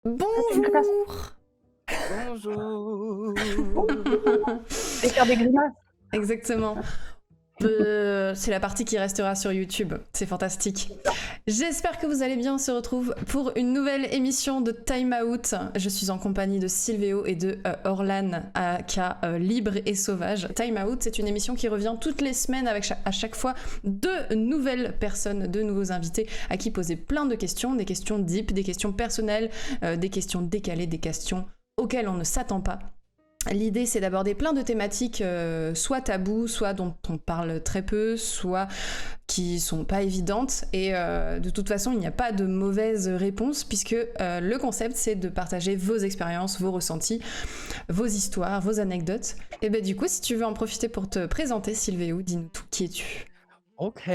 Une création. Bonjour! Bonjour. Et faire des grimaces. Exactement. C'est la partie qui restera sur YouTube. C'est fantastique. J'espère que vous allez bien. On se retrouve pour une nouvelle émission de Time Out. Je suis en compagnie de Sylvéo et de Orlan, aka Libre et Sauvage. Time Out, c'est une émission qui revient toutes les semaines avec à chaque fois de nouvelles personnes, de nouveaux invités à qui poser plein de questions, des questions deep, des questions personnelles, des questions décalées, des questions auxquelles on ne s'attend pas. L'idée, c'est d'aborder plein de thématiques, soit tabous, soit dont on parle très peu, soit qui sont pas évidentes. Et de toute façon, il n'y a pas de mauvaise réponse, puisque le concept, c'est de partager vos expériences, vos ressentis, vos histoires, vos anecdotes. Et ben du coup, si tu veux en profiter pour te présenter, Sylvéo, dis-nous tout, qui es-tu? Ok,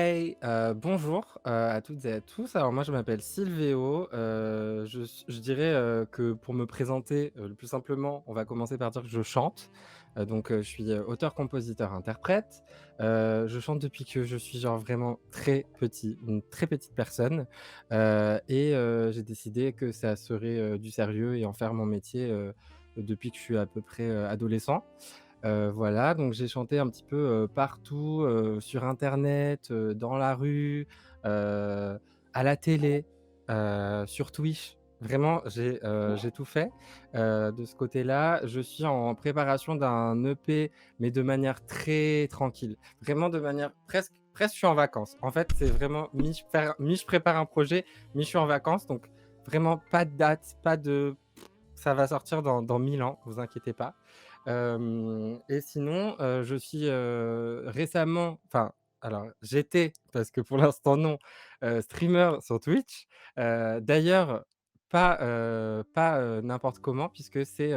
bonjour à toutes et à tous. Alors moi je m'appelle Sylvéo. Je dirais que pour me présenter le plus simplement, on va commencer par dire que je chante. Donc je suis auteur, compositeur, interprète. Je chante depuis que je suis genre vraiment très petit, une très petite personne. J'ai décidé que ça serait du sérieux et en faire mon métier depuis que je suis à peu près adolescent. Voilà, donc j'ai chanté un petit peu, partout, sur internet, dans la rue, à la télé, sur Twitch. Vraiment, j'ai tout fait, de ce côté-là. Je suis en préparation d'un EP, mais de manière très tranquille. Vraiment de manière presque je suis en vacances. En fait, c'est vraiment mi je prépare un projet, mi je suis en vacances, donc vraiment pas de date, pas de ça va sortir dans 1000 ans, vous inquiétez pas. Et sinon, je suis, récemment alors j'étais, parce que pour l'instant non, streamer sur Twitch. D'ailleurs, pas n'importe comment puisque c'est,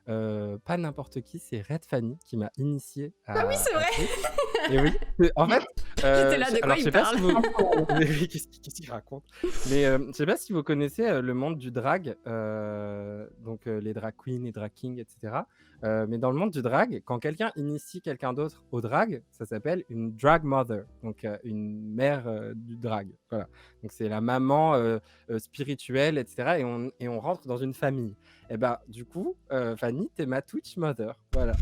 pas n'importe qui, c'est Red Fanny qui m'a initié Ah oui, c'est à vrai. Twitch. Et oui, en fait, J'étais là, de quoi je il sais pas si parle? vous mais oui, qu'est-ce qu'il raconte? Mais, je sais pas si vous connaissez, le monde du drag, donc, les drag queens, les drag kings et cetera. Mais dans le monde du drag, quand quelqu'un initie quelqu'un d'autre au drag, ça s'appelle une drag mother, donc, une mère, du drag, voilà. Donc c'est la maman, spirituelle et cetera et on rentre dans une famille. Et bah, du coup, Fanny, tu ma Twitch mother, voilà.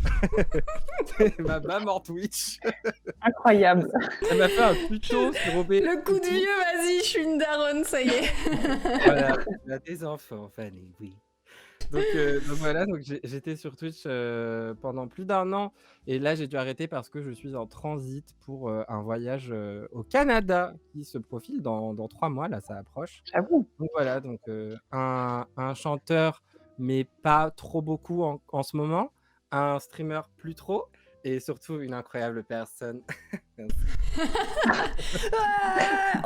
Tu ma maman Twitch. Incroyable. Elle m'a fait un tuto sur OBS Le coup de et tout. vieux, vas-y, je suis une daronne, ça y est. Voilà, elle a des enfants, Fanny, oui. Donc voilà, donc j'étais sur Twitch, pendant plus d'un an et là, j'ai dû arrêter parce que je suis en transit pour, un voyage, au Canada qui se profile dans 3 mois, là, ça approche. J'avoue. Donc voilà, donc un chanteur, mais pas trop beaucoup en ce moment, un streamer plus trop et surtout une incroyable personne. Merci.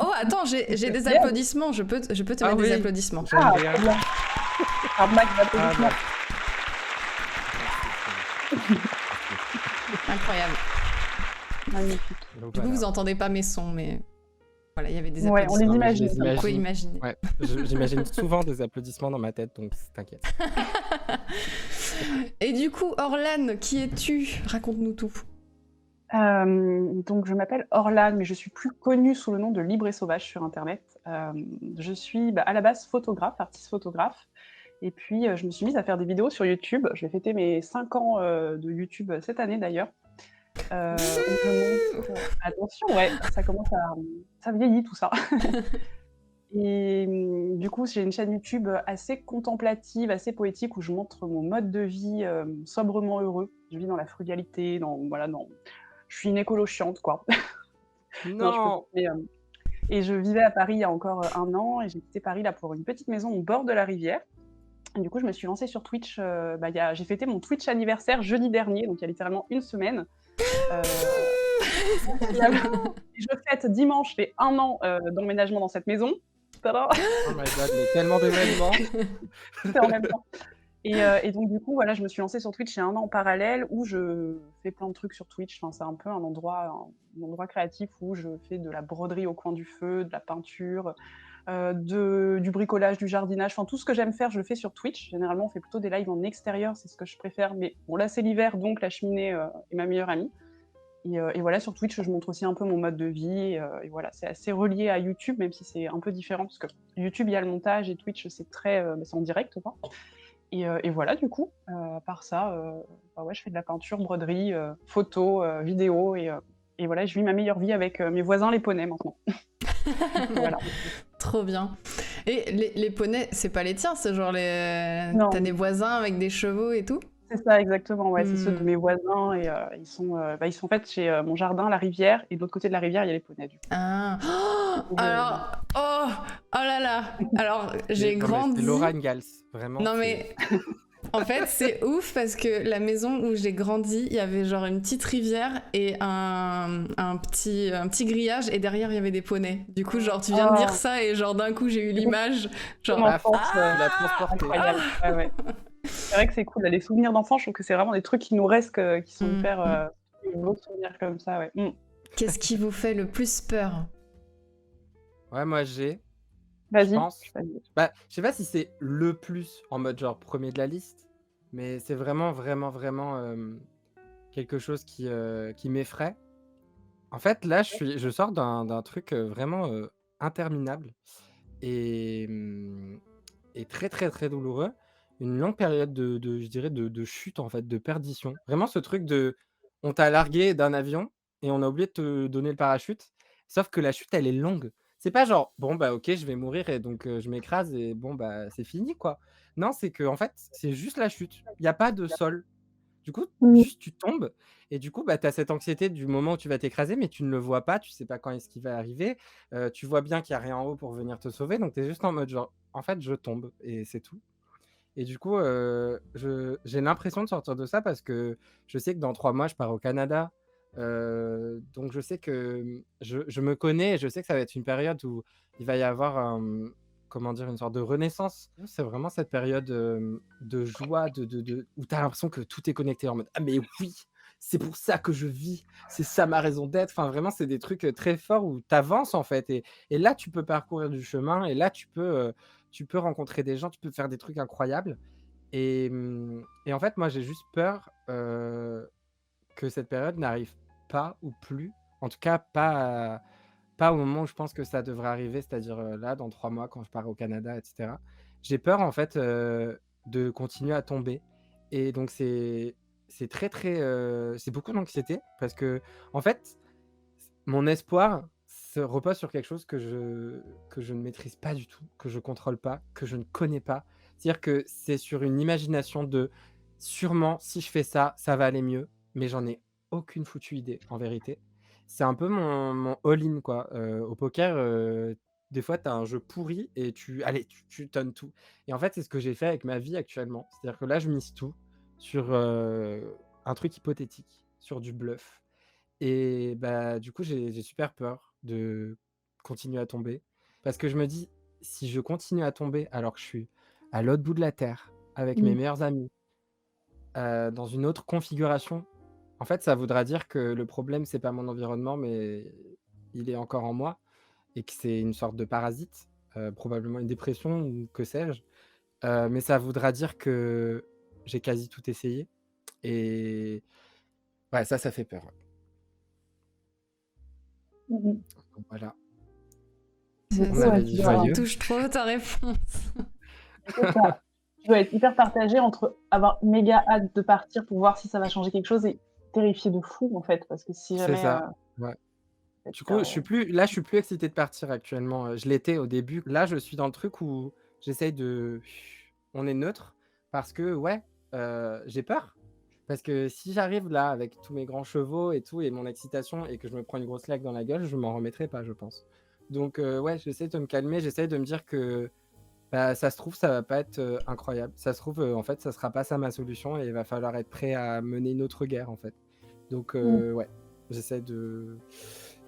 Oh, attends, j'ai des Bien. applaudissements. Je peux te Ah mettre des oui, applaudissements. j'aime Ah, bien. trop bien. Un max Ah d'applaudissements. bah, merci, merci. Incroyable. Magnifique. Donc Du coup, vous voilà. entendez pas mes sons, mais voilà, il y avait des Ouais, on les applaudissements. Non mais je imagine. les Vous pouvez imagine. imaginer. Ouais, j'imagine souvent des applaudissements dans ma tête, donc t'inquiète. Et du coup, Orlan, qui es-tu? Raconte-nous tout. Donc je m'appelle Orlan, mais je suis plus connue sous le nom de Libre et Sauvage sur internet. Je suis, à la base photographe, artiste photographe et puis, je me suis mise à faire des vidéos sur YouTube. Je vais fêter mes 5 ans, de YouTube, cette année d'ailleurs. Où je montre attention, ouais, ça commence à, ça vieillit tout ça. Et du coup, j'ai une chaîne YouTube assez contemplative, assez poétique où je montre mon mode de vie, sobrement heureux. Je vis dans la frugalité, je suis une écolo chiante, quoi. Non, je Non! plaisante, mais et je vivais à Paris il y a encore, 1 an et j'ai quitté Paris là pour une petite maison au bord de la rivière. Et du coup, je me suis lancée sur Twitch, j'ai fêté mon Twitch anniversaire jeudi dernier, donc il y a littéralement 1 semaine. Heu, et je fête dimanche les 1 an, d'emménagement dans cette maison. Tada! Oh my god, mais tellement d'événements! Tout en même temps. Et donc du coup, voilà, je me suis lancée sur Twitch il y a 1 an en parallèle où je fais plein de trucs sur Twitch. Enfin, c'est un peu un endroit créatif où je fais de la broderie au coin du feu, de la peinture, du bricolage, du jardinage, enfin tout ce que j'aime faire, je le fais sur Twitch. Généralement, on fait plutôt des lives en extérieur, c'est ce que je préfère. Mais bon, là, c'est l'hiver, donc la cheminée est ma meilleure amie. Et voilà, sur Twitch, je montre aussi un peu mon mode de vie. Et voilà, c'est assez relié à YouTube, même si c'est un peu différent, parce que YouTube, il y a le montage, et Twitch, c'est très, c'est en direct, quoi. Et voilà, du coup, à part ça, bah ouais, je fais de la peinture, broderie, photo, vidéo, et voilà, je vis ma meilleure vie avec mes voisins les poneys maintenant. Voilà. Trop bien. Et les poneys, c'est pas les tiens, c'est genre Non. T'as des voisins avec des chevaux et tout? C'est ça, exactement, ouais, c'est ceux de Hmm. mes voisins, et ils sont en fait chez mon jardin, la rivière, et de l'autre côté de la rivière, il y a les poneys, du coup. Ah. Oh, alors, oh là là. Alors, j'ai Non, mais c'est grandi. Laura Ingalls, vraiment. Non c'est- mais en fait, c'est ouf parce que la maison où j'ai grandi, il y avait genre une petite rivière et un petit grillage, et derrière il y avait des poneys. Du coup, genre tu viens de dire Oh, ça et genre d'un coup j'ai eu l'image. Genre mon Paf, enfance, tu l'as transporté. incroyable. Ouais, ouais. C'est vrai que c'est cool, les souvenirs d'enfance, je trouve que c'est vraiment des trucs qui nous restent, qui sont hyper, des beaux souvenirs comme ça, ouais. Qu'est-ce qui vous fait le plus peur? Ouais, moi je Vas-y, pense. vas-y. Bah, je sais pas si c'est le plus en mode genre premier de la liste, mais c'est vraiment, vraiment, vraiment quelque chose qui m'effraie. En fait, là, je sors d'un truc vraiment interminable et et très, très, très douloureux. Une longue période je dirais, de chute, en fait, de perdition. Vraiment ce truc de on t'a largué d'un avion et on a oublié de te donner le parachute, sauf que la chute, elle est longue. C'est pas genre: «Bon, bah, OK, je vais mourir et donc je m'écrase et bon, bah, c'est fini, quoi». Non, c'est que en fait, c'est juste la chute. Il y a pas de sol. Du coup, Mmh. juste tu tombes et du coup, bah, tu as cette anxiété du moment où tu vas t'écraser, mais tu ne le vois pas, tu sais pas quand est-ce qu'il va arriver. Tu vois bien qu'il y a rien en haut pour venir te sauver, donc tu es juste en mode genre: «En fait, je tombe» et c'est tout. Et du coup, j'ai l'impression de sortir de ça parce que je sais que dans 3 mois, je pars au Canada. Donc je sais que, je me connais et je sais que ça va être une période où il va y avoir comment dire? Une sorte de renaissance. C'est vraiment cette période, de joie, où tu as l'impression que tout est connecté en mode: «Ah mais oui, c'est pour ça que je vis, c'est ça ma raison d'être». Enfin vraiment, c'est des trucs, très forts où tu avances en fait et là, tu peux parcourir du chemin et là, tu peux rencontrer des gens, tu peux faire des trucs incroyables et en fait, moi, j'ai juste peur, que cette période n'arrive pas ou plus. En tout cas, pas au moment où je pense que ça devrait arriver, c'est-à-dire, là, dans 3 mois, quand je pars au Canada et cetera. J'ai peur, en fait, de continuer à tomber et donc c'est très, très, c'est beaucoup d'anxiété parce que en fait, mon espoir se repose sur quelque chose que je ne maîtrise pas du tout, que je contrôle pas, que je ne connais pas. C'est-à-dire que c'est sur une imagination de: «Sûrement, si je fais ça, ça va aller mieux», mais j'en ai aucune foutue idée, en vérité. C'est un peu mon all-in, quoi. Au poker, des fois, tu as un jeu pourri et tu donnes tout et en fait, c'est ce que j'ai fait avec ma vie actuellement. C'est-à-dire que là, je mise tout sur, un truc hypothétique, sur du bluff. Et bah, du coup, j'ai super peur de continuer à tomber parce que je me dis: «Si je continue à tomber alors que je suis à l'autre bout de la terre avec mes Mmh. meilleurs amis, dans une autre configuration, en fait, ça voudra dire que le problème, c'est pas mon environnement, mais il est encore en moi et que c'est une sorte de parasite, probablement une dépression ou que sais-je». Mais ça voudra dire que j'ai quasi tout essayé et ouais, ça fait peur, ouais. Mmh mh. Donc voilà. Du Ça, coup, On ça avait ouais, dit me joyeux. touche trop ta réponse. c'est ça. Tu dois être hyper partagée entre avoir méga hâte de partir pour voir si ça va changer quelque chose, et terrifiée de fou, en fait, parce que si C'est jamais, ça, ouais. Du coup, je suis plus excité de partir actuellement, je l'étais au début. Là, je suis dans le truc où j'essaye de on est neutre parce que ouais, j'ai peur. Parce que si j'arrive là avec tous mes grands chevaux et tout et mon excitation et que je me prends une grosse claque dans la gueule, je m'en remettrai pas, je pense. Donc ouais, j'essaie de me calmer, j'essaie de me dire que, bah, ça se trouve, ça va pas être, incroyable. Ça se trouve, en fait, ça sera pas ça ma solution et il va falloir être prêt à mener une autre guerre, en fait. Donc Mmh. ouais, j'essaie de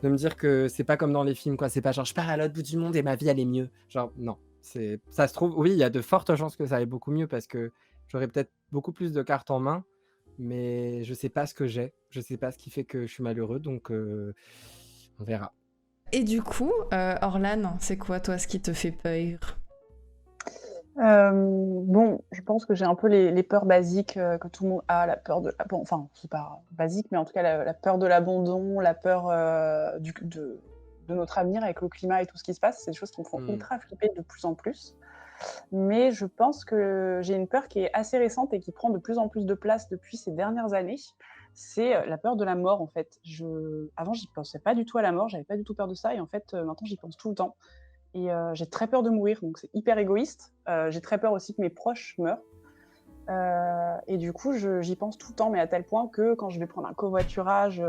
me dire que c'est pas comme dans les films, quoi. C'est pas genre: «Je pars à l'autre bout du monde et ma vie, elle est mieux». Genre non, c'est ça se trouve, oui, il y a de fortes chances que ça aille beaucoup mieux parce que j'aurais peut-être beaucoup plus de cartes en main, mais je sais pas ce que j'ai. Je sais pas ce qui fait que je suis malheureux, donc on verra. Et du coup, Orlan, c'est quoi toi ce qui te fait peur? Bon, je pense que j'ai un peu les peurs basiques, que tout le monde a, la peur de bon, enfin, c'est pas basique, mais en tout cas la peur de l'abandon, la peur, du de notre avenir avec le climat et tout ce qui se passe. C'est des choses qui me font Mmh. ultra flipper de plus en plus. Mais je pense que j'ai une peur qui est assez récente et qui prend de plus en plus de place depuis ces dernières années. C'est, la peur de la mort, en fait. Avant, j'y pensais pas du tout à la mort, j'avais pas du tout peur de ça et en fait, maintenant j'y pense tout le temps et j'ai très peur de mourir, donc c'est hyper égoïste. J'ai très peur aussi que mes proches meurent, et du coup, j'y pense tout le temps, mais à tel point que quand je vais prendre un covoiturage,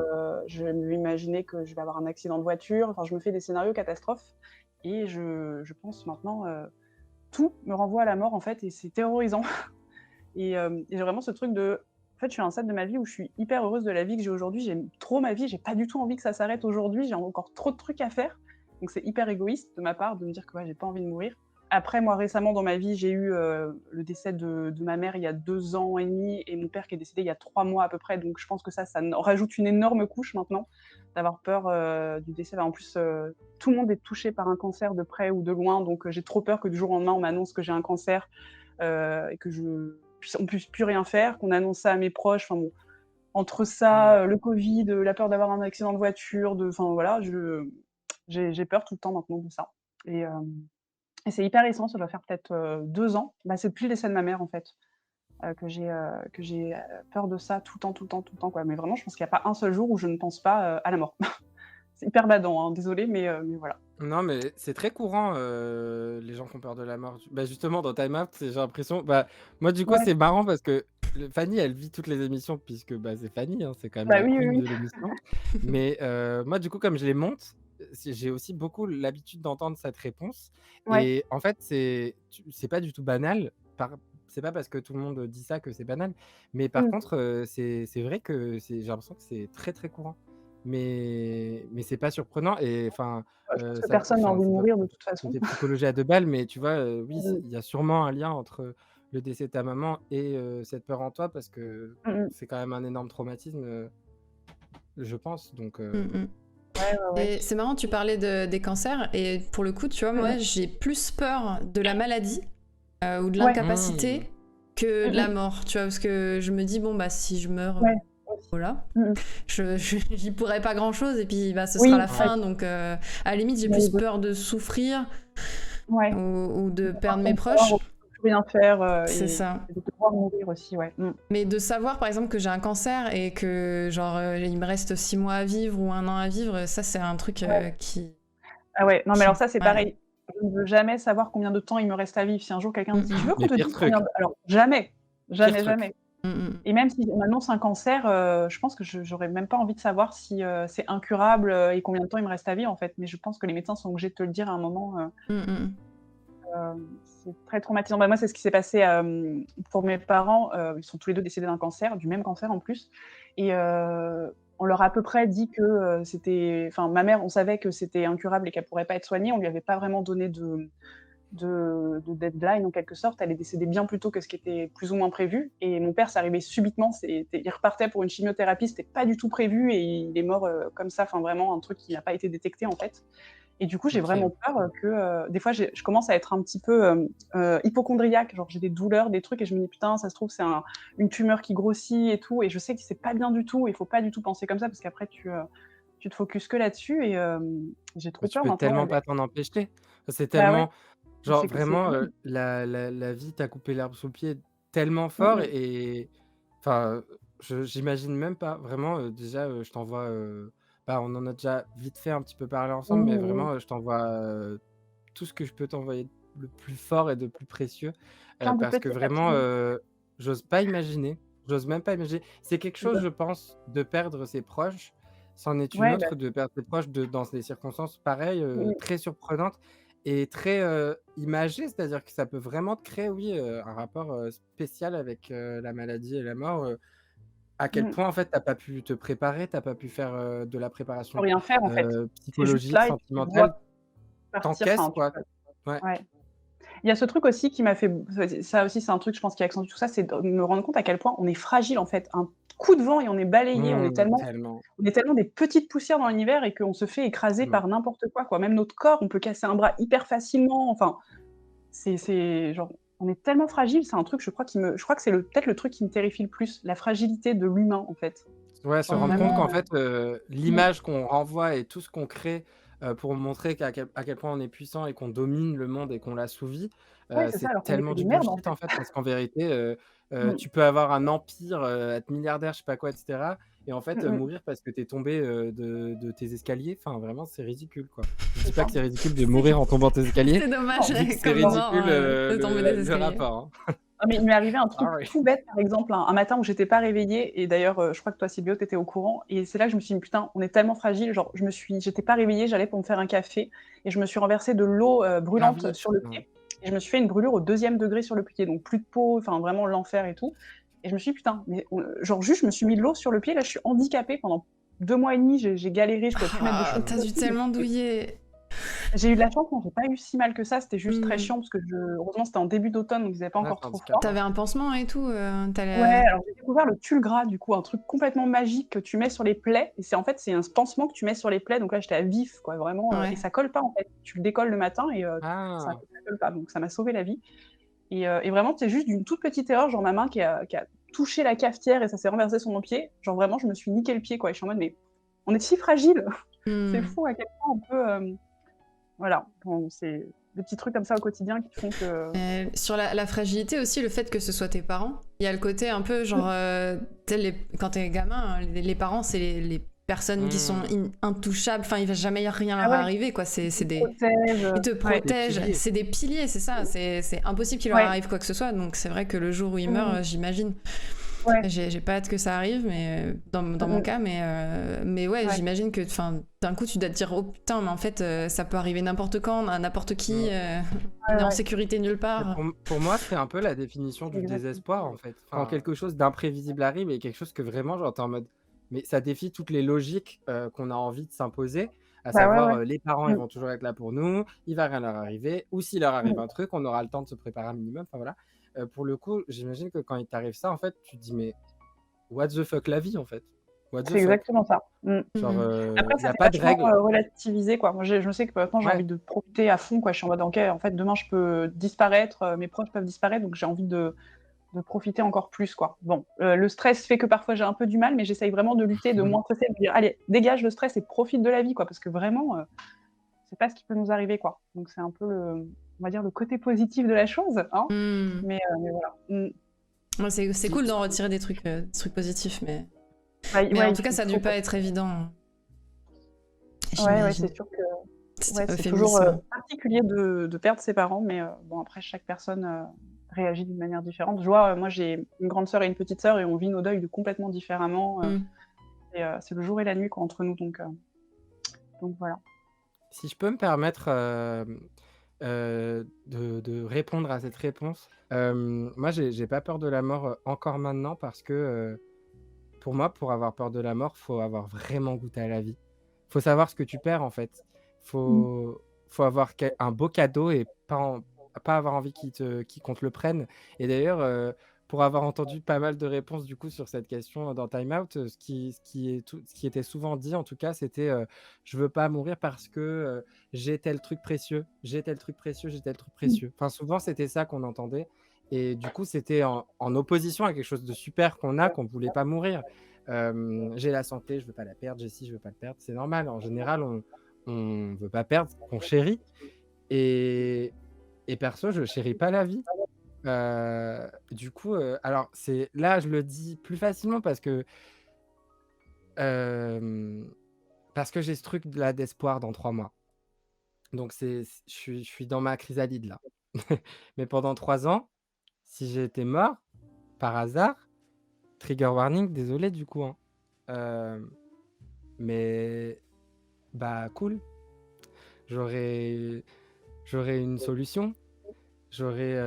je vais m'imaginer que je vais avoir un accident de voiture. Enfin, je me fais des scénarios catastrophes et je pense maintenant, tout me renvoie à la mort, en fait, et c'est terrorisant. Et j'ai vraiment ce truc de en fait, je suis à un stade de ma vie où je suis hyper heureuse de la vie que j'ai aujourd'hui. J'aime trop ma vie, j'ai pas du tout envie que ça s'arrête aujourd'hui, j'ai encore trop de trucs à faire. Donc c'est hyper égoïste de ma part de me dire que, ouais, j'ai pas envie de mourir. Après, moi, récemment dans ma vie, j'ai eu, le décès de ma mère il y a 2 ans et demi et mon père qui est décédé il y a 3 mois à peu près. Donc je pense que ça en rajoute une énorme couche maintenant, d'avoir peur, du décès. Bah, en plus, tout le monde est touché par un cancer de près ou de loin, donc j'ai trop peur que du jour au lendemain, on m'annonce que j'ai un cancer, et que on puisse plus rien faire, qu'on annonce ça à mes proches. Enfin bon, entre Mmh. ça, le Covid, la peur d'avoir un accident de voiture, enfin voilà, j'ai peur tout le temps maintenant de ça. Et c'est hyper récent, ça doit faire peut-être 2 ans. Bah, c'est depuis le décès de ma mère en fait, que j'ai peur de ça tout le temps, tout le temps, tout le temps, quoi. Mais vraiment, je pense qu'il n'y a pas un seul jour où je ne pense pas à la mort. C'est hyper badant, hein, désolée, mais voilà. Non, mais c'est très courant, les gens qui ont peur de la mort. Bah, justement, dans Time Out, j'ai l'impression bah, moi, du coup, Ouais, c'est marrant parce que Fanny, elle vit toutes les émissions puisque, bah, c'est Fanny, hein, c'est quand même bah la oui, oui, queen oui. de l'émission. Mais moi, du coup, comme je les monte, j'ai aussi beaucoup l'habitude d'entendre cette réponse Ouais. et en fait, c'est pas du tout banal. C'est pas parce que tout le monde dit ça que c'est banal, mais par Mmh. contre, c'est vrai que j'ai l'impression que c'est très, très courant. Mais c'est pas surprenant et enfin, Je pense que ça personne n'a enfin, envie de c'est pas mourir de toute ça façon. fait psychologie à 2 balles, mais tu vois, oui, Mmh. il y a sûrement un lien entre le décès de ta maman et cette peur en toi parce que Mmh mh. c'est quand même un énorme traumatisme, je pense donc Mm, mm. Ouais, ouais, ouais. Et c'est marrant, tu parlais des cancers, et pour le coup, tu vois, Mmh moi, mh. j'ai plus peur de la maladie ou de Ouais. mmh, l'incapacité que de Mmh la mh. mort, tu vois, parce que je me dis, bon, bah, si je meurs, Ouais, aussi. voilà, Mmh mh. j'y pourrais pas grand-chose, et puis bah, ce sera Oui, la ouais, fin, donc à la limite, j'ai plus peur de souffrir ouais. ou de D'avoir perdre mes ton corps, on proches, peut plus rien faire, c'est ça. et de devoir mourir aussi, ouais. Mmh. Mais de savoir, par exemple, que j'ai un cancer et que, genre, il me reste 6 mois à vivre ou 1 an à vivre, ça, c'est un truc Ouais. qui... Ah ouais, non mais alors ça, c'est Ouais. pareil. Je ne veux jamais savoir combien de temps il me reste à vivre. Si un jour quelqu'un me Mm, dit: «Tu mm. veux qu'on mais te pire dise combien truc, de» alors jamais, pire jamais, truc. jamais. Mm, mm. Et même si on m'annonce un cancer, je pense que j'aurais même pas envie de savoir si, c'est incurable, et combien de temps il me reste à vivre, en fait. Mais je pense que les médecins sont obligés de te le dire à un moment, Mm, mm. c'est très traumatisant. Bah, moi, c'est ce qui s'est passé, pour mes parents, ils sont tous les 2 décédés d'un cancer, du même cancer en plus, et on leur a à peu près dit que, c'était enfin ma mère, on savait que c'était incurable et qu'elle pourrait pas être soignée. On lui avait pas vraiment donné de deadline en quelque sorte. Elle est décédée bien plus tôt que ce qui était plus ou moins prévu et mon père, c'est arrivé subitement. Il repartait pour une chimiothérapie, c'était pas du tout prévu et il est mort, comme ça, enfin vraiment un truc qui n'a pas été détecté, en fait. Et du coup, j'ai OK. vraiment peur, que, des fois, je commence à être un petit peu, hypocondriaque, genre j'ai des douleurs, des trucs et je me dis: «Putain, ça se trouve, c'est une tumeur qui grossit et tout», et je sais que c'est pas bien du tout, il faut pas du tout penser comme ça parce qu'après tu te focuses que là-dessus et j'ai Mais trop tu peur peux maintenant, tellement ouais, pas t'en empêcher. C'est bah, ouais, tellement genre c'est vraiment, horrible. la vie t'a coupé l'herbe sous le pied tellement Mmh fort mh. et enfin, j'imagine même pas. Vraiment, déjà, je t'envoie, bah, on en a déjà vite fait un petit peu parler ensemble, mais Oui, oui, vraiment, je t'envoie, tout ce que je peux t'envoyer le plus fort et de plus précieux, plein de parce que petites vraiment, papillons. j'ose pas imaginer, j'ose même pas imaginer. C'est quelque chose, Bah, je pense, de perdre ses proches. C'en est une ouais, bah, autre de perdre ses proches dans des circonstances pareilles, oui, très surprenantes et très, imagées. C'est-à-dire que ça peut vraiment te créer, oui, un rapport, spécial avec, la maladie et la mort, à quel mmh. point, en fait, tu as pas pu te préparer, tu as pas pu faire, de la Tu peux préparation, rien faire, en fait. Tu es juste psychologique, là et puis tu te vois sentimentale. Tu partir, encaisses, enfin, tu quoi. peux Ouais. ouais. Il y a ce truc aussi qui m'a fait ça aussi, c'est un truc, je pense, qui accentue tout ça, c'est de me rendre compte à quel point on est fragile, en fait. Un coup de vent et on est balayé, Tellement, on est tellement des petites poussières dans l'univers et qu'on se fait écraser tellement. par n'importe quoi, quoi. Même notre corps, on peut casser un bras hyper facilement, enfin, c'est genre on est tellement fragile, c'est un truc, je crois que c'est peut-être le truc qui me terrifie le plus, la fragilité de l'humain, en fait. Ouais, se Genre rendre compte vraiment, qu'en fait, mmh, l'image qu'on renvoie et tout ce qu'on crée, pour montrer à quel point on est puissant et qu'on domine le monde et qu'on l'assouvit, ouais, c'est ça, c'est alors qu'on est que tellement des du merdes, en bullshit, fait. en fait. Parce qu'en vérité, Mmh. tu peux avoir un empire, être milliardaire, je sais pas quoi et cetera et en fait, Mmh mh. mourir parce que tu es tombé, de tes escaliers. Enfin, vraiment, c'est ridicule, quoi. Je C'est dis pas ça. que c'est ridicule de C'est mourir en tombant de tes escaliers, c'est dommage je dis que c'est comme mort, ridicule, de tomber des le escaliers. rapport, hein. Ah mais il m'est arrivé un truc Sorry. tout bête, par exemple, un matin où j'étais pas réveillée et d'ailleurs, je crois que toi, Sylvio, tu étais au courant et c'est là que je me suis dit: «Putain, on est tellement fragile», genre j'étais pas réveillée, j'allais pour me faire un café et je me suis renversé de l'eau, Ah brûlante oui, sur le mmh. pied et je me suis fait une brûlure au 2e degré sur le pied, donc plus de peau, enfin vraiment l'enfer et tout et je me suis dit: «Putain, mais on» genre juste je me suis mis de l'eau sur le pied, là je suis handicapée pendant 2 mois et demi, j'ai galéré, je pouvais plus mettre de Ah, tu chaussures et dû tout, tellement douiller. j'ai eu de la chance, moi, j'ai pas eu si mal que ça, c'était juste très Mmh. chiant parce que heureusement c'était en début d'automne, donc il faisait pas Ouais, encore c'est trop froid. handicapant. Tu un pansement et tout, Ouais, alors j'ai découvert le tulle gras du coup, un truc complètement magique que tu mets sur les plaies et c'est un pansement que tu mets sur les plaies, donc là j'étais à vif quoi, vraiment, et Ouais. ça colle pas en fait. Tu le décolles le matin et ça Ah! ça colle pas, donc ça m'a sauvé la vie et vraiment c'est juste d'une toute petite erreur, genre ma main qui a touché la cafetière et ça s'est renversé sur mon pied, genre vraiment je me suis niqué le pied quoi et je suis en mode: «Mais on est si fragile!» C'est Mmh. fou à quel point on peut, voilà, bon c'est des petits trucs comme ça au quotidien qui font que Sur la fragilité aussi, le fait que ce soit tes parents, il y a le côté un peu genre, tu sais, quand t'es gamin, les parents, c'est les personnes qui sont Mmh. intouchables, enfin, il va jamais rien ah leur ouais, arriver, quoi. C'est ils te des... protègent, Ils te ouais. Des protègent, piliers. c'est des piliers, c'est ça. C'est impossible qu'il leur Ouais. arrive quoi que ce soit, donc c'est vrai que le jour où ils Mmh meurent, mh. j'imagine. Ouais. J'ai pas hâte que ça arrive, mais dans Mmh mon mh. cas, mais ouais, Ouais. j'imagine que, enfin, d'un coup, tu dois te dire, oh putain, mais en fait, ça peut arriver n'importe quand, à n'importe qui, Mmh. on est Ouais, en ouais. sécurité nulle Mais part. pour moi, c'est un peu la définition C'est du exactement désespoir, en fait. Quand quelque chose d'imprévisible arrive et quelque chose que vraiment, genre, tu en mode mais ça défie toutes les logiques, qu'on a envie de s'imposer, à bah, ouais, savoir, ouais. les parents, ils Mmh. vont toujours être là pour nous, il va rien leur arriver ou s'il leur arrive Mmh. un truc, on aura le temps de se préparer un minimum, enfin voilà. Pour le coup, j'imagine que quand il t'arrive ça, en fait, tu te dis: «Mais what the fuck la vie, en fait? What the C'est fuck?» exactement ça. Mmh. Genre, Mmh. Après il y ça a s'est pas de vachement, règle. relativisé, quoi. Moi, je sais que maintenant j'ai Ouais. envie de profiter à fond, quoi. Je suis en mode: «OK, en fait, demain je peux disparaître, mes proches peuvent disparaître, donc j'ai envie de profiter encore plus, quoi». Bon, le stress fait que parfois j'ai un peu du mal, mais j'essaye vraiment de lutter, de moins stresser, de me dire: «Allez, dégage le stress et profite de la vie, quoi», parce que vraiment, c'est pas ce qui peut nous arriver, quoi. Donc c'est un peu on va dire le côté positif de la chose, hein, Mmh. mais voilà. Mmh. Ouais, c'est Si cool d'en retirer des trucs positifs, Bah, mais en ouais, tout cas, ça a il faut dû pas parce être évident, hein, ouais, ouais, c'est j'imagine. sûr que C'était ouais, c'est toujours, euphémisme. particulier de perdre ses parents, mais bon après chaque personne, réagit d'une manière différente. Je vois, moi j'ai une grande sœur et une petite sœur et on vit nos deuils de complètement différemment, Mmh. et c'est le jour et la nuit quoi entre nous donc voilà. Si je peux me permettre, de répondre à cette réponse, moi j'ai pas peur de la mort, encore maintenant parce que, pour moi, pour avoir peur de la mort, faut avoir vraiment goûté à la vie. Faut savoir ce que tu perds, en fait. Mmh. Faut avoir un beau cadeau et pas avoir envie qu'on te le prenne et d'ailleurs, pour avoir entendu pas mal de réponses, du coup, sur cette question dans Time Out, ce qui était souvent dit, en tout cas, c'était, «Je veux pas mourir parce que, j'ai tel truc précieux, j'ai tel truc précieux, j'ai tel truc Mmh. précieux». Enfin, souvent, c'était ça qu'on entendait et du coup, c'était en opposition à quelque chose de super qu'on voulait pas mourir. J'ai la santé, je veux pas la perdre, j'ai ci, je veux pas le perdre. C'est normal, en général, on veut pas perdre ce qu'on chérit et perso, je chéris pas la vie. Du coup, alors c'est là, je le dis plus facilement hem, parce que j'ai ce truc là d'espoir dans 3 mois. Donc je suis dans ma chrysalide là. Mais pendant 3 ans, si j'étais mort, par hasard, trigger warning, désolé du coup, hein, hem, mais bah, cool. J'aurais j'aurais une solution. J'aurais,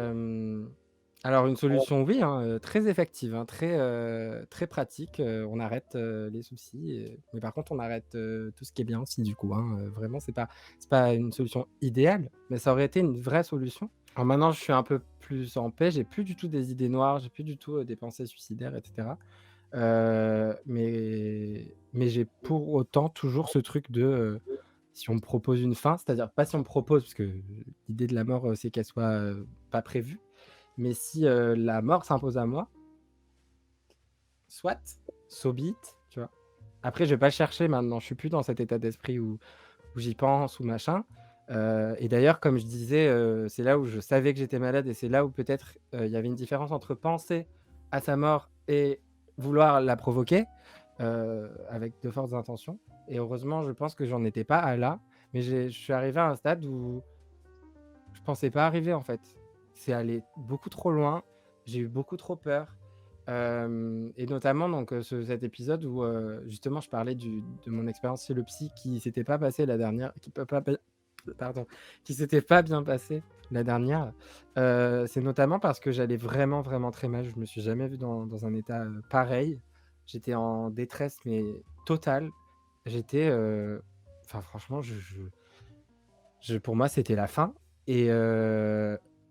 alors une solution oui, hein, très effective, hein, très pratique, on arrête, les soucis mais par contre on arrête, tout ce qui est bien aussi du coup, hein, vraiment c'est pas une solution idéale, mais ça aurait été une vraie solution. Alors maintenant je suis un peu plus en paix, j'ai plus du tout des idées noires, j'ai plus du tout, des pensées suicidaires et cetera. Mais j'ai pour autant toujours ce truc de, si on me propose une fin, c'est-à-dire pas si on me propose parce que l'idée de la mort, c'est qu'elle soit, pas prévue, Mais si la mort s'impose à moi, soit, so be it, tu vois. Après, je vais pas chercher maintenant, je suis plus dans cet état d'esprit où j'y pense ou machin. Et d'ailleurs, comme je disais, c'est là où je savais que j'étais malade et c'est là où peut-être il y avait une différence entre penser à sa mort et vouloir la provoquer avec de fortes intentions. Et heureusement, je pense que j'en étais pas à là, mais je suis arrivé à un stade où je pensais pas arriver en fait. C'est allé beaucoup trop loin, j'ai eu beaucoup trop peur. Et notamment donc cet épisode où justement je parlais de mon expérience chez le psy qui s'était pas passé la dernière, pardon, qui s'était pas bien passé la dernière. C'est notamment parce que j'allais vraiment, vraiment très mal. Je me suis jamais vu dans un état pareil. J'étais en détresse, mais totale. J'étais, enfin franchement, pour moi, c'était la fin. Et,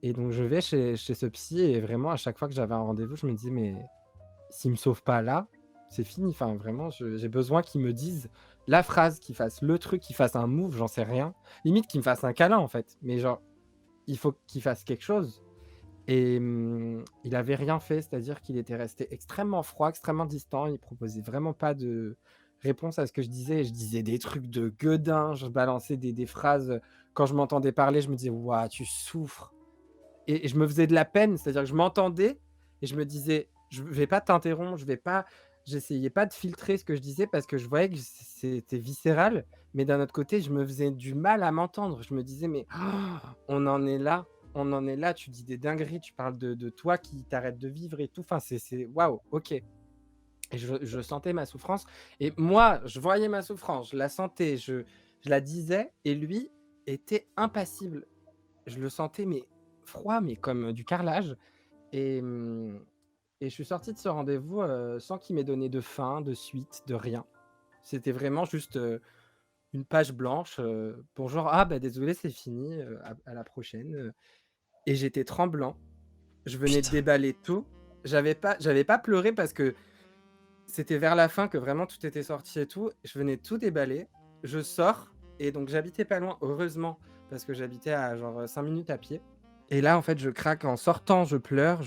et donc, je vais chez ce psy et vraiment, à chaque fois que j'avais un rendez-vous, je me dis, mais s'il me sauve pas là, c'est fini. Enfin, vraiment, j'ai besoin qu'il me dise la phrase, qu'il fasse le truc, qu'il fasse un move, j'en sais rien. Limite, qu'il me fasse un câlin, en fait. Mais genre, il faut qu'il fasse quelque chose. Et il avait rien fait, c'est-à-dire qu'il était resté extrêmement froid, extrêmement distant. Il proposait vraiment pas de réponse à ce que je disais. Je disais des trucs de gueudin, je balançais des phrases. Quand je m'entendais parler, je me disais, ouah, tu souffres. Et je me faisais de la peine, c'est-à-dire que je m'entendais et je me disais, je vais pas t'interrompre, je vais pas. J'essayais pas de filtrer ce que je disais parce que je voyais que c'était viscéral, mais d'un autre côté, je me faisais du mal à m'entendre. Je me disais, mais on en est là, on en est là, tu dis des dingueries, tu parles de toi qui t'arrête de vivre et tout. Enfin, c'est waouh, ok. Et je sentais ma souffrance. Et moi, je voyais ma souffrance, je la sentais, je la disais, et lui était impassible. Je le sentais, mais froid, mais comme du carrelage. Et, et je suis sorti de ce rendez-vous sans qu'il m'ait donné de fin, de suite, de rien. C'était vraiment juste une page blanche. Bonjour, ah bah désolé, c'est fini, à la prochaine. Et j'étais tremblant. Je venais de Putain. déballer tout. J'avais pas pleuré parce que c'était vers la fin que vraiment tout était sorti et tout. Je venais tout déballer. Je sors et donc j'habitais pas loin, heureusement, parce que j'habitais à genre 5 minutes à pied. Et là, en fait, je craque. En sortant, je pleure.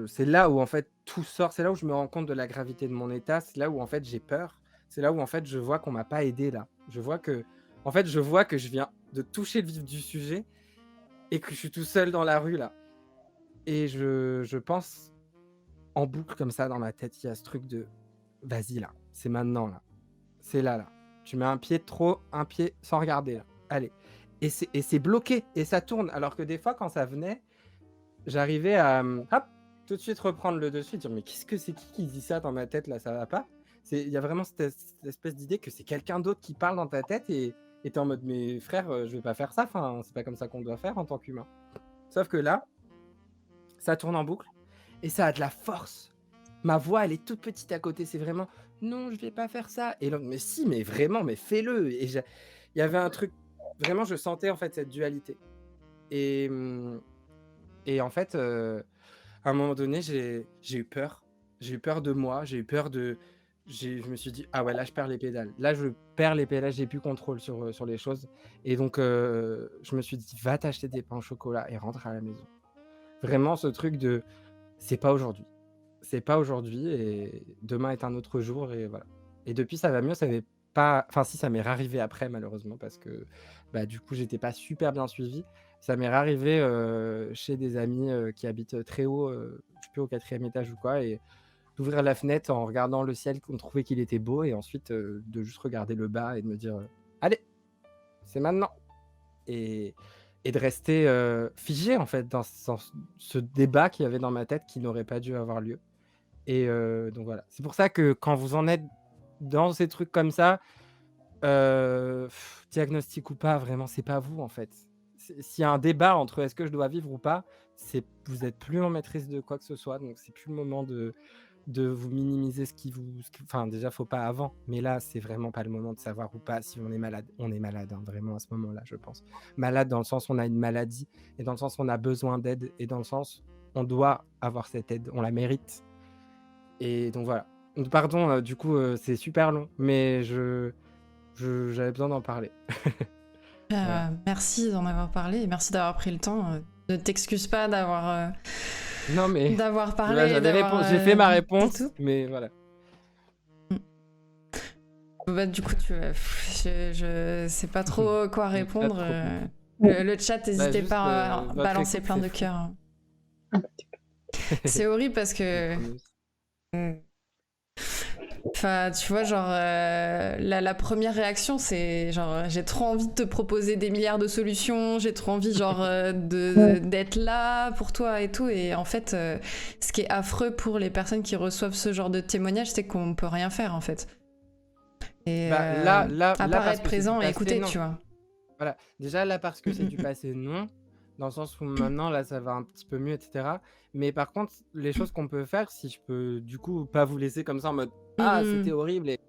C'est là où, en fait, tout sort. C'est là où je me rends compte de la gravité de mon état. C'est là où, en fait, j'ai peur. C'est là où, en fait, je vois qu'on m'a pas aidé, là. Je vois que je viens de toucher le vif du sujet et que je suis tout seul dans la rue, là. Et je pense en boucle comme ça dans ma tête. Il y a ce truc de vas-y, là. C'est maintenant, là. C'est là, là. Tu mets un pied de trop, un pied sans regarder, là. Allez. Et c'est bloqué. Et ça tourne. Alors que des fois, quand ça venait, j'arrivais à hop, tout de suite reprendre le dessus et dire mais qu'est-ce que c'est qui dit ça dans ma tête là, ça va pas. Il y a vraiment cette espèce d'idée que c'est quelqu'un d'autre qui parle dans ta tête et t'es en mode mais frère, je vais pas faire ça, enfin c'est pas comme ça qu'on doit faire en tant qu'humain. Sauf que là, ça tourne en boucle et ça a de la force. Ma voix elle est toute petite à côté, c'est vraiment non je vais pas faire ça et l'autre mais si mais vraiment mais fais-le et il y avait un truc vraiment je sentais en fait cette dualité et et en fait à un moment donné, j'ai eu peur. J'ai eu peur de moi, j'ai eu peur de je me suis dit: «Ah ouais, là, je perds les pédales. Là, je perds les pédales, j'ai plus contrôle sur les choses» et donc je me suis dit: «Va t'acheter des pains au chocolat et rentre à la maison». Vraiment ce truc de: «C'est pas aujourd'hui. C'est pas aujourd'hui et demain est un autre jour» et voilà. Et depuis, ça va mieux, ça avait pas enfin si, ça m'est rarrivé après malheureusement parce que, bah, du coup, j'étais pas super bien suivi. Ça m'est arrivé chez des amis, qui habitent très haut, je sais plus au 4e étage ou quoi et d'ouvrir la fenêtre en regardant le ciel, qu'on trouvait qu'il était beau et ensuite, de juste regarder le bas et de me dire, «Allez, c'est maintenant» et et de rester, figé en fait dans ce débat qu'il y avait dans ma tête qui n'aurait pas dû avoir lieu et donc voilà. C'est pour ça que quand vous en êtes dans ces trucs comme ça, diagnostic ou pas, vraiment, c'est pas vous, en fait. S'il y a un débat entre est-ce que je dois vivre ou pas, vous êtes plus en maîtrise de quoi que ce soit, donc c'est plus le moment de vous minimiser enfin, déjà, faut pas avant, mais là, c'est vraiment pas le moment de savoir ou pas si on est malade. On est malade, hein, vraiment, à ce moment-là, je pense. Malade dans le sens où on a une maladie et dans le sens où on a besoin d'aide et dans le sens on doit avoir cette aide, on la mérite et donc voilà. Donc pardon, du coup, c'est super long, mais j'avais besoin d'en parler. Voilà. Merci d'en avoir parlé et merci d'avoir pris le temps. Ne t'excuse pas d'avoir Non, mais d'avoir voilà, parlé, j'ai fait ma et réponse, tout. mais voilà. Bah, du coup, je sais pas trop quoi Le chat répondre. trop cool. Le chat, Bah, n'hésitez juste, pas à votre balancer écoute, plein c'est de fou. cœurs. C'est horrible parce Je que, comprends mieux. enfin, tu vois, genre, la première réaction, c'est genre, j'ai trop envie de te proposer des milliards de solutions, j'ai trop envie, genre, d'être là pour toi et tout. Et en fait, ce qui est affreux pour les personnes qui reçoivent ce genre de témoignages, c'est qu'on peut rien faire, en fait. Et Bah, à part parce être que c'est du présent et passé, écouter, non. tu vois. Voilà. Déjà, là, parce que c'est du Mm. passé, non. Dans le sens où maintenant, là, ça va un petit peu mieux, etc. Mais par contre, les choses qu'on peut faire, si je peux, du coup, pas vous laisser comme ça en mode Ah, c'était Mm. horrible et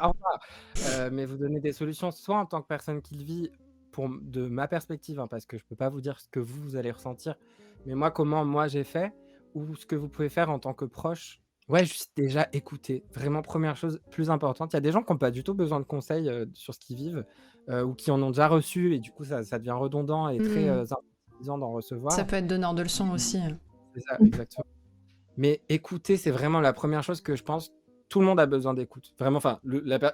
au revoir. Mais vous donner des solutions, soit en tant que personne qui le vit, de ma perspective, hein, parce que je peux pas vous dire ce que vous allez ressentir, mais moi, comment moi j'ai fait, ou ce que vous pouvez faire en tant que proche. Ouais, juste déjà écouter. Vraiment, première chose plus importante. Il y a des gens qui n'ont pas du tout besoin de conseils sur ce qu'ils vivent, ou qui en ont déjà reçu, et du coup, ça devient redondant et très Mm. infantilisant d'en Ça recevoir. peut être donneur de leçons aussi. C'est ça, exactement. Mais écouter, c'est vraiment la première chose que je pense. Tout le monde a besoin d'écoute. Vraiment, enfin,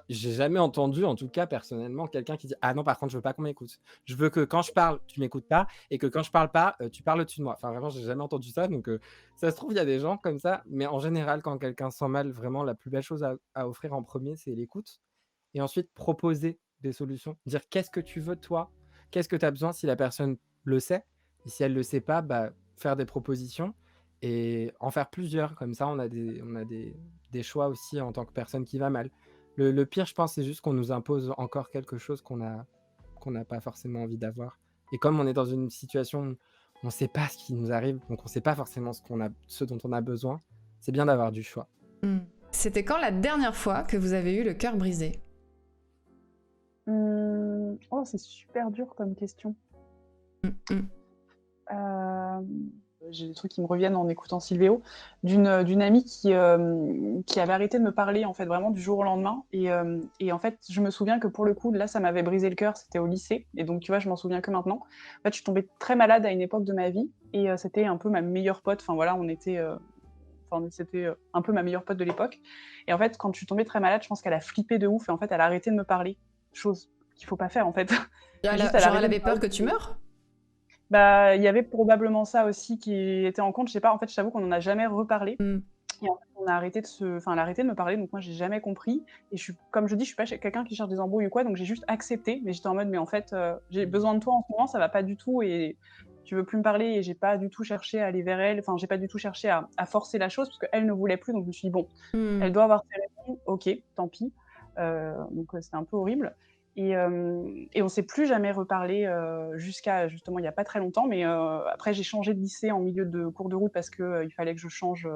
j'ai jamais entendu, en tout cas personnellement, quelqu'un qui dit ah non, par contre, je veux pas qu'on m'écoute. Je veux que quand je parle, tu m'écoutes pas, et que quand je parle pas, tu parles au-dessus de moi. Enfin, vraiment, j'ai jamais entendu ça. Donc, ça se trouve, il y a des gens comme ça. Mais en général, quand quelqu'un se sent mal, vraiment, la plus belle chose à offrir en premier, c'est l'écoute. Et ensuite, proposer des solutions. Dire qu'est-ce que tu veux, toi? Qu'est-ce que tu as besoin si la personne le sait? Et si elle le sait pas, bah, faire des propositions et en faire plusieurs. Comme ça, on a des choix aussi en tant que personne qui va mal. Le pire, je pense, c'est juste qu'on nous impose encore quelque chose qu'on n'a pas forcément envie d'avoir. Et comme on est dans une situation où on ne sait pas ce qui nous arrive, donc on ne sait pas forcément ce dont on a besoin, c'est bien d'avoir du choix. Mm. C'était quand la dernière fois que vous avez eu le cœur brisé? Oh, c'est super dur comme question. J'ai des trucs qui me reviennent en écoutant Silvéo, d'une amie qui avait arrêté de me parler, en fait, vraiment du jour au lendemain. Et en fait, je me souviens que pour le coup, là, ça m'avait brisé le cœur, c'était au lycée. Et donc, tu vois, je m'en souviens que maintenant. En fait, je suis tombée très malade à une époque de ma vie. Et c'était un peu ma meilleure pote. Enfin, voilà, c'était un peu ma meilleure pote de l'époque. Et en fait, quand je suis tombée très malade, je pense qu'elle a flippé de ouf. Et en fait, elle a arrêté de me parler. Chose qu'il faut pas faire, en fait. Juste, Genre, elle arrêté de avait me peur parler. que tu meurs? Bah, il y avait probablement ça aussi qui était en compte. Je sais pas, en fait, je t'avoue qu'on en a jamais reparlé. Mm. Et en fait, elle a arrêté de me parler, donc moi, j'ai jamais compris. Et comme je dis, je suis pas quelqu'un qui cherche des embrouilles ou quoi, donc j'ai juste accepté. Mais j'étais en mode, mais en fait, j'ai besoin de toi en ce moment, ça va pas du tout, et tu veux plus me parler, et j'ai pas du tout cherché à aller vers elle. Enfin, j'ai pas du tout cherché à forcer la chose, parce qu'elle ne voulait plus, donc je me suis dit, bon, elle doit avoir ses raisons, ok, tant pis. Donc c'était un peu horrible. Et on s'est plus jamais reparlé jusqu'à justement il y a pas très longtemps. Mais après, j'ai changé de lycée en milieu de cours de route parce que il fallait que je change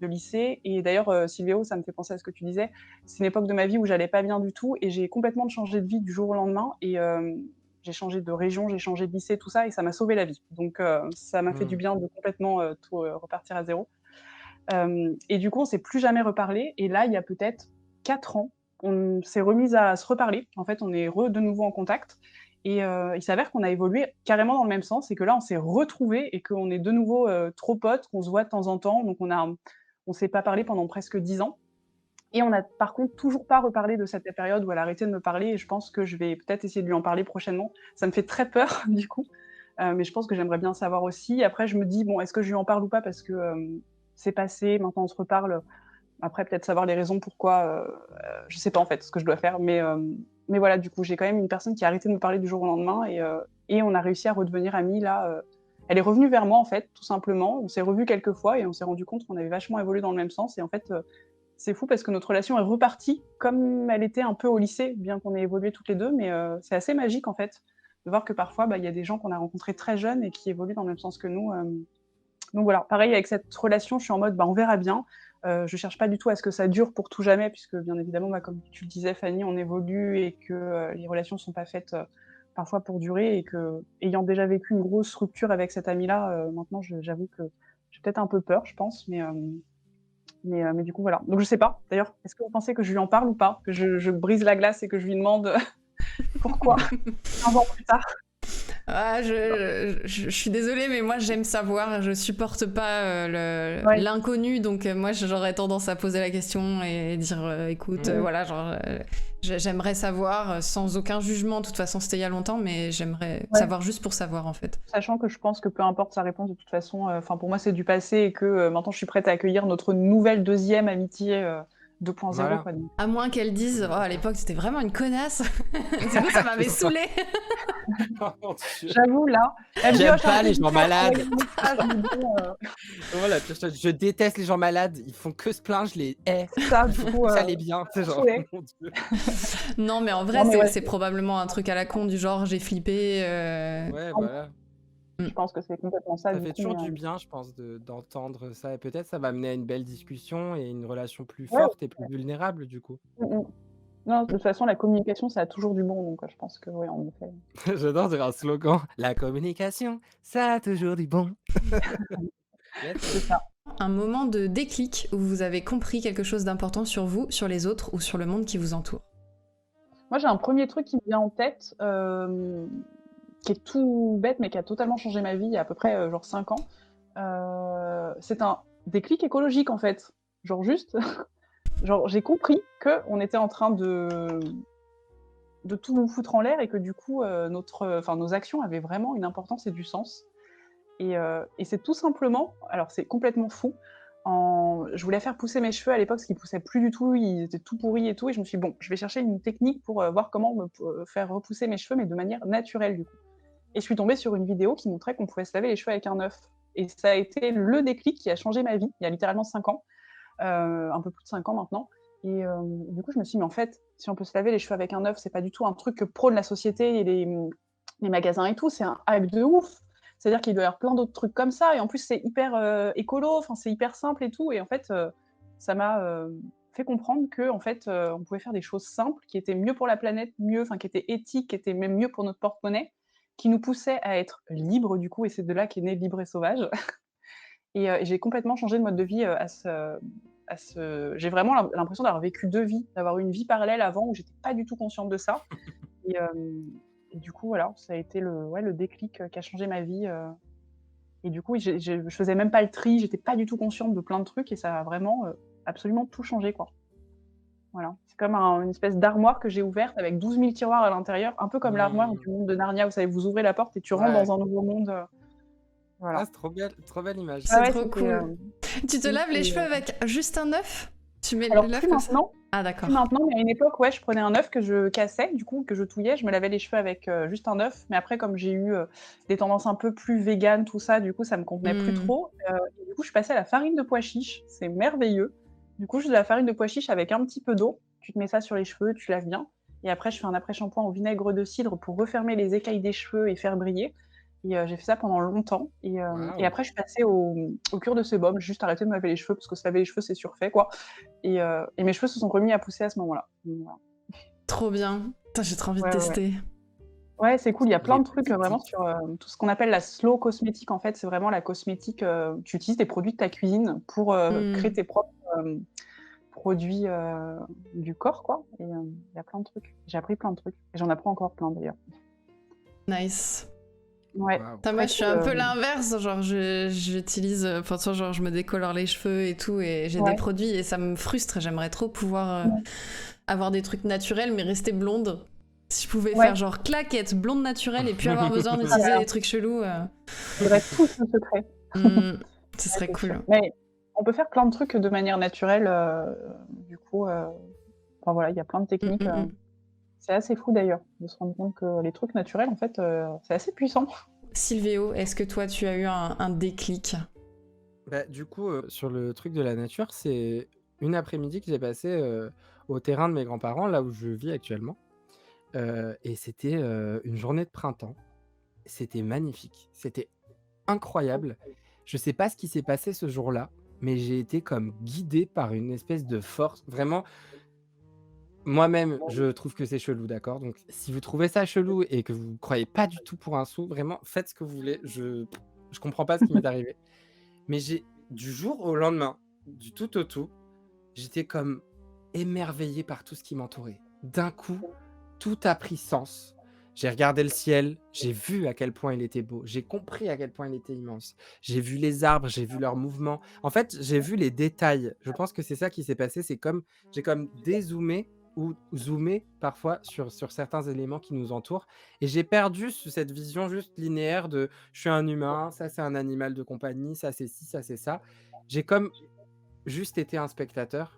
de lycée. Et d'ailleurs, Silvéo, ça me fait penser à ce que tu disais. C'est une époque de ma vie où j'allais pas bien du tout, et j'ai complètement changé de vie du jour au lendemain. Et j'ai changé de région, j'ai changé de lycée, tout ça, et ça m'a sauvé la vie. Donc ça m'a fait du bien de complètement tout repartir à zéro. Et du coup, on s'est plus jamais reparlé. Et là, il y a peut-être 4 ans, on s'est remise à se reparler. En fait, on est de nouveau en contact. Et il s'avère qu'on a évolué carrément dans le même sens, et que là, on s'est retrouvés, et qu'on est de nouveau trop potes, qu'on se voit de temps en temps. Donc, on s'est pas parlé pendant presque 10 ans. Et on a par contre toujours pas reparlé de cette période où elle a arrêté de me parler. Et je pense que je vais peut-être essayer de lui en parler prochainement. Ça me fait très peur, du coup. Mais je pense que j'aimerais bien savoir aussi. Après, je me dis, bon, est-ce que je lui en parle ou pas, parce que c'est passé, maintenant on se reparle. Après, peut-être savoir les raisons pourquoi, je sais pas en fait ce que je dois faire. Mais voilà, du coup, j'ai quand même une personne qui a arrêté de me parler du jour au lendemain, et on a réussi à redevenir amis là. Elle est revenue vers moi, en fait, tout simplement. On s'est revus quelques fois et on s'est rendu compte qu'on avait vachement évolué dans le même sens. Et en fait, c'est fou parce que notre relation est repartie comme elle était un peu au lycée, bien qu'on ait évolué toutes les deux. Mais c'est assez magique, en fait, de voir que parfois, il y a des gens qu'on a rencontrés très jeunes et qui évoluent dans le même sens que nous. Donc voilà, pareil avec cette relation, je suis en mode, on verra bien. Je cherche pas du tout à ce que ça dure pour tout jamais, puisque bien évidemment, comme tu le disais, Fanny, on évolue, et que les relations sont pas faites parfois pour durer, et que, ayant déjà vécu une grosse rupture avec cette amie-là, maintenant, j'avoue que j'ai peut-être un peu peur, je pense, mais du coup, voilà. Donc je sais pas, d'ailleurs, est-ce que vous pensez que je lui en parle ou pas? Que je brise la glace et que je lui demande pourquoi 15 ans plus tard? Ah, je suis désolée, mais moi j'aime savoir, je supporte pas Ouais. l'inconnu, donc moi j'aurais tendance à poser la question et dire écoute, Mm. voilà, genre j'aimerais savoir sans aucun jugement, de toute façon c'était il y a longtemps, mais j'aimerais Ouais. savoir juste pour savoir en fait. Sachant que je pense que peu importe sa réponse, de toute façon, enfin pour moi c'est du passé et que maintenant je suis prête à accueillir notre nouvelle deuxième amitié 2.0 Voilà. quoi. Donc. À moins qu'elle dise, oh, à l'époque c'était vraiment une connasse, du coup ça m'avait saoulée. Oh mon Dieu. J'avoue là, elle me dit, J'aime oh, je suis un pas peu les gens bizarre, malades. envoyer un message, mais bon, Voilà, je déteste les gens malades. Ils font que se plaindre, je les hais. c'est ça, Il du faut coup, que ça allait bien. C'est genre, saoulée. mon Dieu. Non, mais en vrai, Non mais ouais, c'est probablement un truc à la con du genre j'ai flippé. Ouais, voilà. je pense que c'est complètement ça Ça du fait coup. toujours Mais, du bien, je pense, d'entendre ça. Et peut-être ça va mener à une belle discussion et une relation plus ouais. forte et plus vulnérable, du coup. Non, de toute façon la communication ça a toujours du bon, donc je pense que oui, en effet. J'adore dire un slogan. La communication, ça a toujours du bon. Let's go. C'est ça. Un moment de déclic où vous avez compris quelque chose d'important sur vous, sur les autres ou sur le monde qui vous entoure. Moi j'ai un premier truc qui me vient en tête, qui est tout bête, mais qui a totalement changé ma vie il y a à peu près genre 5 ans. C'est un déclic écologique en fait. Genre juste, genre j'ai compris qu'on était en train de tout nous foutre en l'air et que du coup nos actions avaient vraiment une importance et du sens. Et c'est tout simplement, alors c'est complètement fou, je voulais faire pousser mes cheveux à l'époque, ce qui poussaient plus du tout, ils étaient tout pourris et tout, et je me suis dit, bon, je vais chercher une technique pour voir comment faire repousser mes cheveux, mais de manière naturelle du coup. Et je suis tombée sur une vidéo qui montrait qu'on pouvait se laver les cheveux avec un œuf. Et ça a été le déclic qui a changé ma vie, il y a littéralement 5 ans, un peu plus de 5 ans maintenant. Et du coup, je me suis dit, mais en fait, si on peut se laver les cheveux avec un œuf, c'est pas du tout un truc que prône la société et les magasins et tout, c'est un hack de ouf. C'est-à-dire qu'il doit y avoir plein d'autres trucs comme ça, et en plus, c'est hyper écolo, enfin, c'est hyper simple et tout. Et en fait, ça m'a fait comprendre que en fait, on pouvait faire des choses simples qui étaient mieux pour la planète, mieux, enfin, qui étaient éthiques, qui étaient même mieux pour notre porte-monnaie, qui nous poussaient à être libres du coup, et c'est de là qu'est né Libre et Sauvage. Et j'ai complètement changé de mode de vie j'ai vraiment l'impression d'avoir vécu 2 vies, d'avoir eu une vie parallèle avant où j'étais pas du tout consciente de ça. Et, et du coup, voilà, ça a été le déclic qui a changé ma vie. Et du coup, je faisais même pas le tri, j'étais pas du tout consciente de plein de trucs et ça a vraiment absolument tout changé, quoi. Voilà. C'est comme une espèce d'armoire que j'ai ouverte avec 12 000 tiroirs à l'intérieur, un peu comme l'armoire du monde de Narnia. Vous savez, vous ouvrez la porte et tu rentres Ouais. dans un nouveau monde. Ah, Voilà. c'est trop belle image. C'est Ah ouais, trop c'était, cool. Tu te oui, laves les c'est, cheveux avec juste un œuf? Tu mets Alors l'œuf plus comme ça? maintenant, Ah d'accord. plus maintenant, mais à une époque, ouais, je prenais un œuf que je cassais, du coup, que je touillais, je me lavais les cheveux avec juste un œuf. Mais après, comme j'ai eu des tendances un peu plus véganes, tout ça, du coup, ça me convenait plus trop. Et du coup, je suis passée à la farine de pois chiche. C'est merveilleux. Du coup, je fais de la farine de pois chiche avec un petit peu d'eau. Tu te mets ça sur les cheveux, tu laves bien. Et après, je fais un après-shampoing au vinaigre de cidre pour refermer les écailles des cheveux et faire briller. Et j'ai fait ça pendant longtemps. Et Waouh. après, je suis passée au cure de sébum. J'ai juste arrêté de me laver les cheveux parce que se laver les cheveux, c'est surfait, quoi. Et mes cheveux se sont remis à pousser à ce moment-là. Donc, voilà. Trop bien. Putain, j'ai trop envie de Ouais, ouais, tester. Ouais, c'est cool. Il y a plein Les de trucs petites vraiment tics. sur tout ce qu'on appelle la slow cosmétique. En fait, c'est vraiment la cosmétique. Tu utilises des produits de ta cuisine pour créer tes propres produits du corps, quoi. Et il y a plein de trucs. J'ai appris plein de trucs. Et j'en apprends encore plein d'ailleurs. Nice. Ouais. Waouh. Putain, moi, je suis un peu l'inverse. Genre, j'utilise. Enfin, tu vois, genre, je me décolore les cheveux et tout, et j'ai des produits, et ça me frustre. J'aimerais trop pouvoir avoir des trucs naturels, mais rester blonde. Si je pouvais faire genre claquette, blonde naturelle, et puis avoir besoin d'utiliser des trucs chelous. Il faudrait tout ce secret. Ce serait cool. Mais on peut faire plein de trucs de manière naturelle. Du coup, enfin voilà, il y a plein de techniques. C'est assez fou d'ailleurs de se rendre compte que les trucs naturels, en fait, c'est assez puissant. Sylvéo, est-ce que toi, tu as eu un déclic? Bah, du coup, sur le truc de la nature, c'est une après-midi que j'ai passé au terrain de mes grands-parents, là où je vis actuellement. Et c'était une journée de printemps. C'était magnifique. C'était incroyable. Je sais pas ce qui s'est passé ce jour-là, mais j'ai été comme guidé par une espèce de force. Vraiment, moi-même, je trouve que c'est chelou, d'accord? Donc, si vous trouvez ça chelou et que vous croyez pas du tout pour un sou, vraiment, faites ce que vous voulez. Je comprends pas ce qui m'est arrivé. Mais du jour au lendemain, du tout au tout, j'étais comme émerveillé par tout ce qui m'entourait. D'un coup, tout a pris sens. J'ai regardé le ciel, j'ai vu à quel point il était beau, j'ai compris à quel point il était immense. J'ai vu les arbres, j'ai vu leurs mouvements. En fait, j'ai vu les détails. Je pense que c'est ça qui s'est passé, c'est comme j'ai comme dézoomé ou zoomé parfois sur certains éléments qui nous entourent et j'ai perdu cette vision juste linéaire de: «Je suis un humain, ça c'est un animal de compagnie, ça c'est ci, ça c'est ça». J'ai comme juste été un spectateur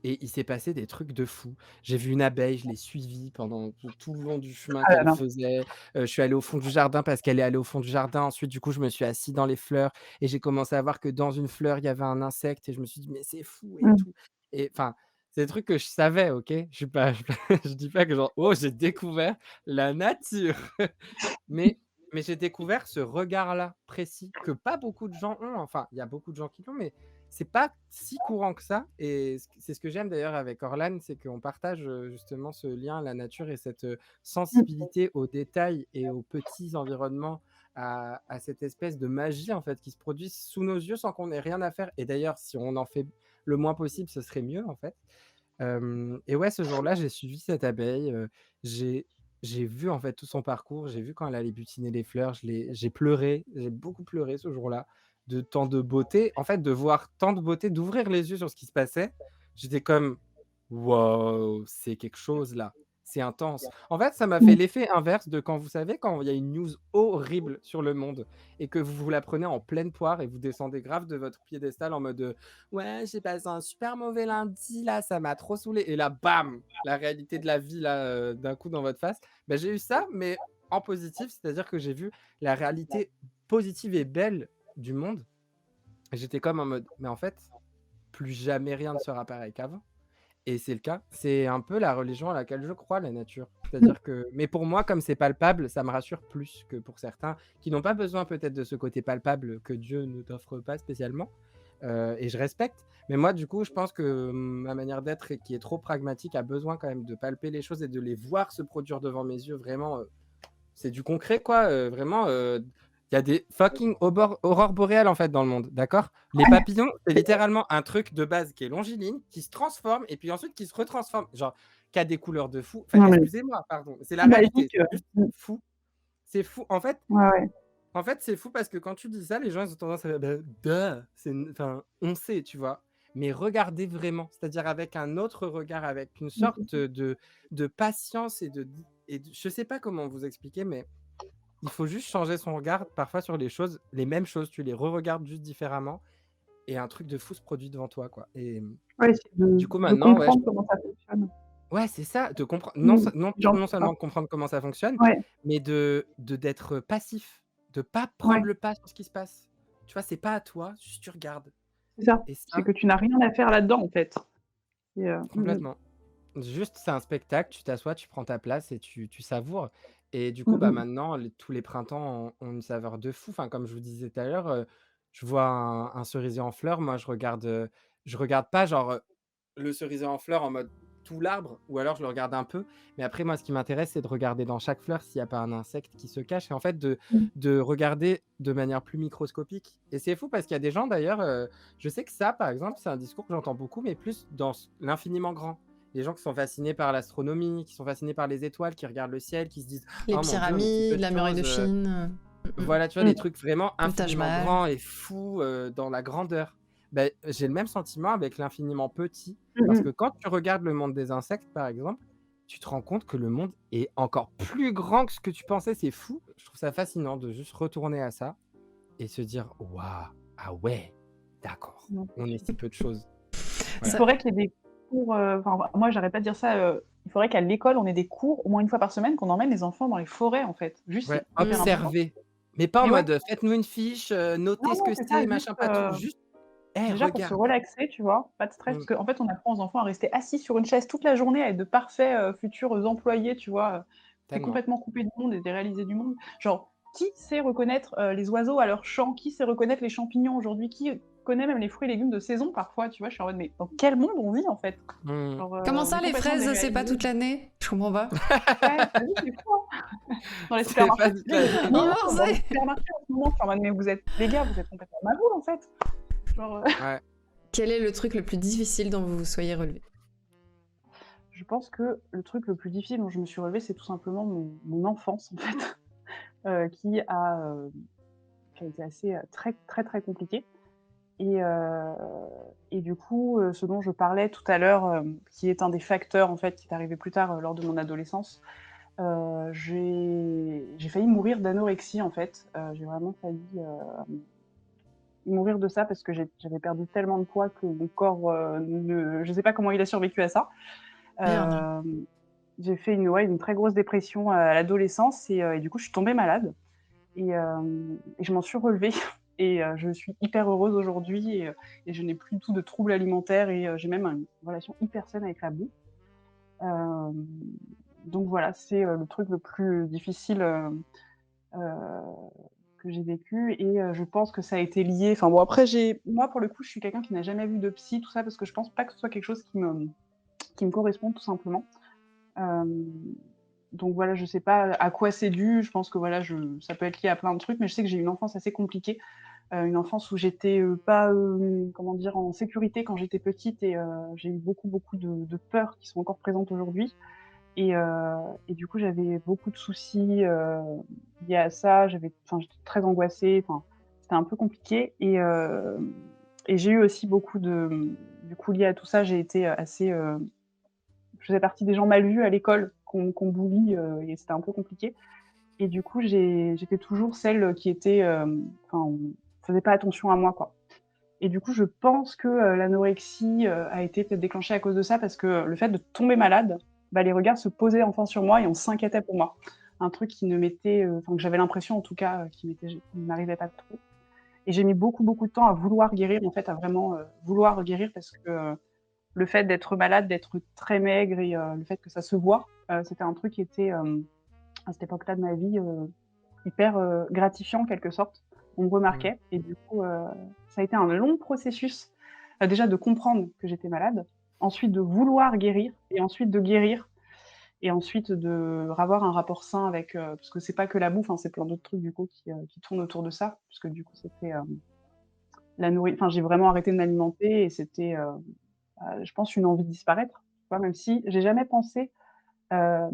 et il s'est passé des trucs de fou. J'ai vu une abeille, je l'ai suivie pendant tout le long du chemin Ah là qu'elle là. faisait. Je suis allé au fond du jardin parce qu'elle est allée au fond du jardin. Ensuite, du coup, je me suis assis dans les fleurs et j'ai commencé à voir que dans une fleur, il y avait un insecte et je me suis dit: «Mais c'est fou et Mmh. tout» et enfin, c'est des trucs que je savais, OK? Je suis pas je dis pas que genre: «Oh, j'ai découvert la nature». Mais mais j'ai découvert ce regard-là précis que pas beaucoup de gens ont. Enfin, il y a beaucoup de gens qui l'ont, mais c'est pas si courant que ça et c'est ce que j'aime d'ailleurs avec Orlan, c'est qu'on partage, justement ce lien à la nature et cette, Mmh. sensibilité aux détails et aux petits environnements, à cette espèce de magie, en fait, qui se produit sous nos yeux sans qu'on ait rien à faire et d'ailleurs, si on en fait le moins possible, ce serait mieux, en fait. Hem et ouais, ce jour-là, j'ai suivi cette abeille, j'ai j'ai vu, en fait, tout son parcours. J'ai vu quand elle allait butiner les fleurs, j'ai pleuré, j'ai beaucoup pleuré ce jour-là, de tant de beauté. En fait, de voir tant de beauté, d'ouvrir les yeux sur ce qui se passait, j'étais comme: «Waouh, c'est quelque chose là, c'est intense». En fait, ça m'a fait Mmh. l'effet inverse de quand vous savez, quand il y a une news horrible sur le monde et que vous la prenez en pleine poire et vous descendez grave de votre piédestal en mode, «Ouais, j'ai passé un super mauvais lundi là, ça m'a trop saoulé» et là, bam! La réalité de la vie là, d'un coup dans votre face. Bah, j'ai eu ça, mais en positif, c'est-à-dire que j'ai vu la réalité positive et belle du monde et j'étais comme en mode: «Mais en fait, plus jamais rien ne sera pareil qu'avant» et c'est le cas. C'est un peu la religion à laquelle je crois, la nature. Mmh. C'est-à-dire que mais pour moi, comme c'est palpable, ça me rassure plus que pour certains qui n'ont pas besoin peut-être de ce côté palpable que Dieu ne t'offre pas spécialement, et je respecte. Mais moi, du coup, je pense que ma manière d'être et qui est trop pragmatique a besoin quand même de palper les choses et de les voir se produire devant mes yeux vraiment, c'est du concret quoi, vraiment, il y a des fucking aurores boréales en fait dans le monde, d'accord? Les papillons, c'est littéralement un truc de base qui est longiligne, qui se transforme et puis ensuite qui se retransforme, genre qui a des couleurs de fou. Enfin Non mais excusez-moi, pardon, c'est la c'est réalité, magique, c'est juste mmh. fou. C'est fou. En fait Ouais, ouais. en fait, c'est fou parce que quand tu dis ça, les gens ils ont tendance à dire: «Bah, duh!» C'est une enfin, on sait, tu vois? Mais regardez vraiment, c'est-à-dire avec un autre regard, avec une Mmh sorte mh. de patience et de je sais pas comment vous expliquer, mais il faut juste changer son regard parfois sur les choses, les mêmes choses, tu les re-regardes juste différemment et un truc de fou se produit devant toi, quoi et Ouais, essayer du coup de maintenant, ouais, comprendre comment ça fonctionne. ouais, c'est ça, de comprendre Mmh. non Gentil, quoi. seulement de comprendre comment ça fonctionne, Ouais, mais d'être passif, de pas ouais, prendre le pas sur ce qui se passe. Tu vois, c'est pas à toi, juste tu regardes c'est ça. et C'est ça que tu n'as rien à faire là-dedans, en fait et mmh mh. complètement. Juste, c'est un spectacle, tu t'assois, tu prends ta place et tu savoures et du coup, Mmh bah, mh. maintenant, tous les printemps ont une saveur de fou. Enfin, comme je vous disais tout à l'heure, je vois un cerisier en fleurs, moi, je regarde pas genre, le cerisier en fleurs en mode tout l'arbre ou alors je le regarde un peu, mais après moi, ce qui m'intéresse, c'est de regarder dans chaque fleur s'il y a pas un insecte qui se cache et en fait Mmh. de regarder de manière plus microscopique et c'est fou parce qu'il y a des gens d'ailleurs, je sais que ça, par exemple, c'est un discours que j'entends beaucoup, mais plus dans l'infiniment grand. Les gens qui sont fascinés par l'astronomie, qui sont fascinés par les étoiles, qui regardent le ciel, qui se disent: Les «Oh mon Dieu, mais si peu pyramides, de la muraille de choses», Chine, voilà, tu vois? Mmh. Des trucs vraiment le Taj infiniment Mahal. grands et fous, dans la grandeur. Beh, j'ai le même sentiment avec l'infiniment petit, Mmh parce mh. que quand tu regardes le monde des insectes, par exemple, tu te rends compte que le monde est encore plus grand que ce que tu pensais, c'est fou. Je trouve ça fascinant de juste retourner à ça et se dire: «Waouh, ah ouais, d'accord, Non, c'est on est sûr. si peu de choses». Il Voilà. Ça faudrait qu'il y ait des cours, enfin, moi, j'arrête pas de dire ça, il faudrait qu'à l'école, on ait des cours au moins une fois par semaine, qu'on emmène les enfants dans les forêts, en fait. Juste, Ouais, c'est hyper mmh, important. observer, mais pas en Mais ouais, mode, «Faites-nous une fiche, non, notez ce non, que c'est ça, c'est, juste, machin patou», juste: «Eh déjà pour se regarde». relaxer, tu vois? Pas de stress, Mmh, parce qu'en fait, on apprend aux enfants à rester assis sur une chaise toute la journée, à être de parfaits, futurs employés, tu vois? Tu tellement. complètement coupé du monde et déréalisé du monde. Genre, qui sait reconnaître, les oiseaux à leur chant? Qui sait reconnaître les champignons aujourd'hui? Qui connaît même les fruits et légumes de saison parfois, tu vois? Je suis en mode: «Mais dans quel monde on vit, en fait?» Mmh. Genre, Comment on ça, est les complètement fraises, c'est pas déréalisés. toute l'année? Je comprends pas. Ouais, tu vu, c'est fou, hein? Dans les C'est supermarchés, pas tu toute sais, il y a des l'année. millions dans les Inversé! supermarchés en ce moment, je suis en mode: «Mais vous êtes les gars, vous êtes complètement magouilles, en fait!» Genre, Ouais. Quel est le truc le plus difficile dont vous vous soyez relevé? je pense que le truc le plus difficile dont je me suis relevée, c'est tout simplement mon enfance, en fait, qui qui a été assez, très, très, très compliquée et heu et du coup, ce dont je parlais tout à l'heure, qui est un des facteurs, en fait, qui est arrivé plus tard, lors de mon adolescence, j'ai failli mourir d'anorexie, en fait. J'ai vraiment failli, mourir de ça parce que j'avais perdu tellement de poids que mon corps, ne je sais pas comment il a survécu à ça. Merde. Hem, j'ai fait une très grosse dépression à l'adolescence et du coup, je suis tombée malade et je m'en suis relevée et je suis hyper heureuse aujourd'hui et je n'ai plus du tout de troubles alimentaires et j'ai même une relation hyper saine avec la bouffe. Hem, donc voilà, c'est, le truc le plus difficile, heu, que j'ai vécu et je pense que ça a été lié enfin bon après moi pour le coup, je suis quelqu'un qui n'a jamais vu de psy, tout ça, parce que je pense pas que ce soit quelque chose qui me corresponde tout simplement. Hem, donc voilà, je sais pas à quoi c'est dû. Je pense que voilà, ça peut être lié à plein de trucs, mais je sais que j'ai eu une enfance assez compliquée, une enfance où j'étais, pas, comment dire? En sécurité quand j'étais petite et j'ai eu beaucoup, beaucoup de peurs qui sont encore présentes aujourd'hui et du coup, j'avais beaucoup de soucis, liés à ça. J'étais très angoissée, enfin, c'était un peu compliqué et j'ai eu aussi beaucoup du coup, lié à tout ça, j'ai été, assez, je faisais partie des gens mal vus à l'école, qu'on bully, et c'était un peu compliqué et du coup, j'étais toujours celle qui était, enfin, on faisait pas attention à moi, quoi et du coup, je pense que, l'anorexie, a été peut-être déclenchée à cause de ça parce que le fait de tomber malade, bah, les regards se posaient enfin sur moi et on s'inquiétait pour moi. Un truc qui ne m'était, enfin que j'avais l'impression en tout cas, qui m'arrivait pas trop et j'ai mis beaucoup, beaucoup de temps à vouloir guérir, en fait, à vraiment, vouloir guérir parce que, le fait d'être malade, d'être très maigre et le fait que ça se voit, c'était un truc qui était, à cette époque-là de ma vie, hyper, gratifiant en quelque sorte. On me Mmh. remarquait et du coup, ça a été un long processus, déjà de comprendre que j'étais malade, ensuite de vouloir guérir et ensuite de guérir et ensuite de ravoir un rapport sain avec, parce que c'est pas que la bouffe, hein, c'est plein d'autres trucs du coup qui tournent autour de ça. Puisque du coup c'était, enfin j'ai vraiment arrêté de m'alimenter et c'était, je pense une envie de disparaître, tu vois? Même si j'ai jamais pensé, hem,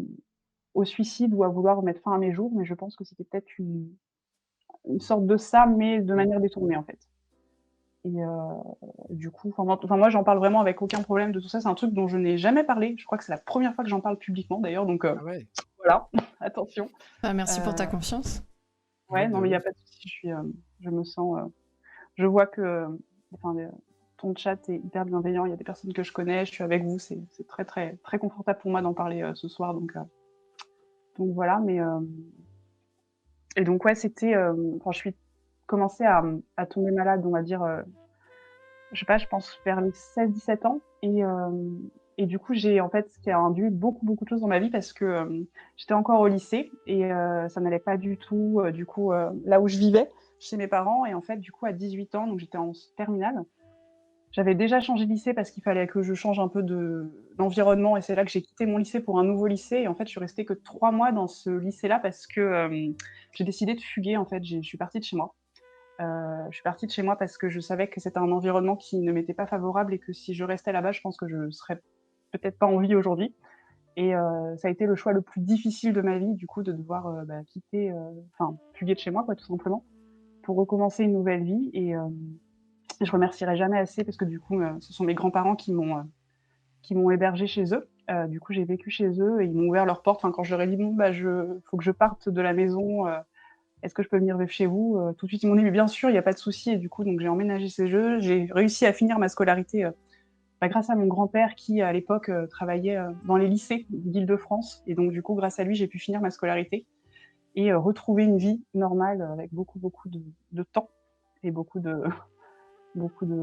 au suicide ou à vouloir mettre fin à mes jours, mais je pense que c'était peut-être une sorte de ça, mais de Mmh. manière détournée, en fait et du coup, enfin moi, j'en parle vraiment avec aucun problème de tout ça. C'est un truc dont je n'ai jamais parlé. Je crois que c'est la première fois que j'en parle publiquement d'ailleurs, donc Ah ouais. voilà, attention. Bah, merci pour Heu, ta confiance. Ouais, ouais, non, de mais il y a ouf. pas de souci, je me sens, je vois que, enfin, ton chat est hyper bienveillant. Il y a des personnes que je connais, je suis avec vous, c'est très, très, très confortable pour moi d'en parler, ce soir, donc voilà, mais et donc ouais, c'était, quand je suis commencé à tomber malade, on va dire, je sais pas, je pense vers les 16-17 ans et du coup, j'ai en fait, ce qui a induit beaucoup, beaucoup de choses dans ma vie parce que, j'étais encore au lycée et ça n'allait pas du tout, du coup, là où je vivais, chez mes parents et en fait, du coup, à 18 ans, donc j'étais en terminale, j'avais déjà changé de lycée parce qu'il fallait que je change un peu d'environnement et c'est là que j'ai quitté mon lycée pour un nouveau lycée et en fait, je suis restée que 3 mois dans ce lycée-là parce que, j'ai décidé de fuguer en fait, je suis partie de chez moi. Je suis partie de chez moi parce que je savais que c'était un environnement qui ne m'était pas favorable et que si je restais là-bas, je pense que je serais peut-être pas en vie aujourd'hui et ça a été le choix le plus difficile de ma vie du coup de devoir, bah, quitter, enfin fuguer de chez moi quoi, tout simplement, pour recommencer une nouvelle vie et je remercierai jamais assez parce que du coup, ce sont mes grands-parents qui m'ont hébergée chez eux. Du coup, j'ai vécu chez eux et ils m'ont ouvert leurs portes. Enfin, quand je leur ai dit: «Bon, bah, je faut que je parte de la maison, est-ce que je peux venir vivre chez vous?» Tout de suite, ils m'ont dit: «Mais bien sûr, il y a pas de souci» et du coup, donc j'ai emménagé chez eux. J'ai réussi à finir ma scolarité, bah, grâce à mon grand-père qui, à l'époque, travaillait, dans les lycées d'Île-de-France et donc du coup, grâce à lui, j'ai pu finir ma scolarité et retrouver une vie normale, avec beaucoup, beaucoup de temps et beaucoup de beaucoup de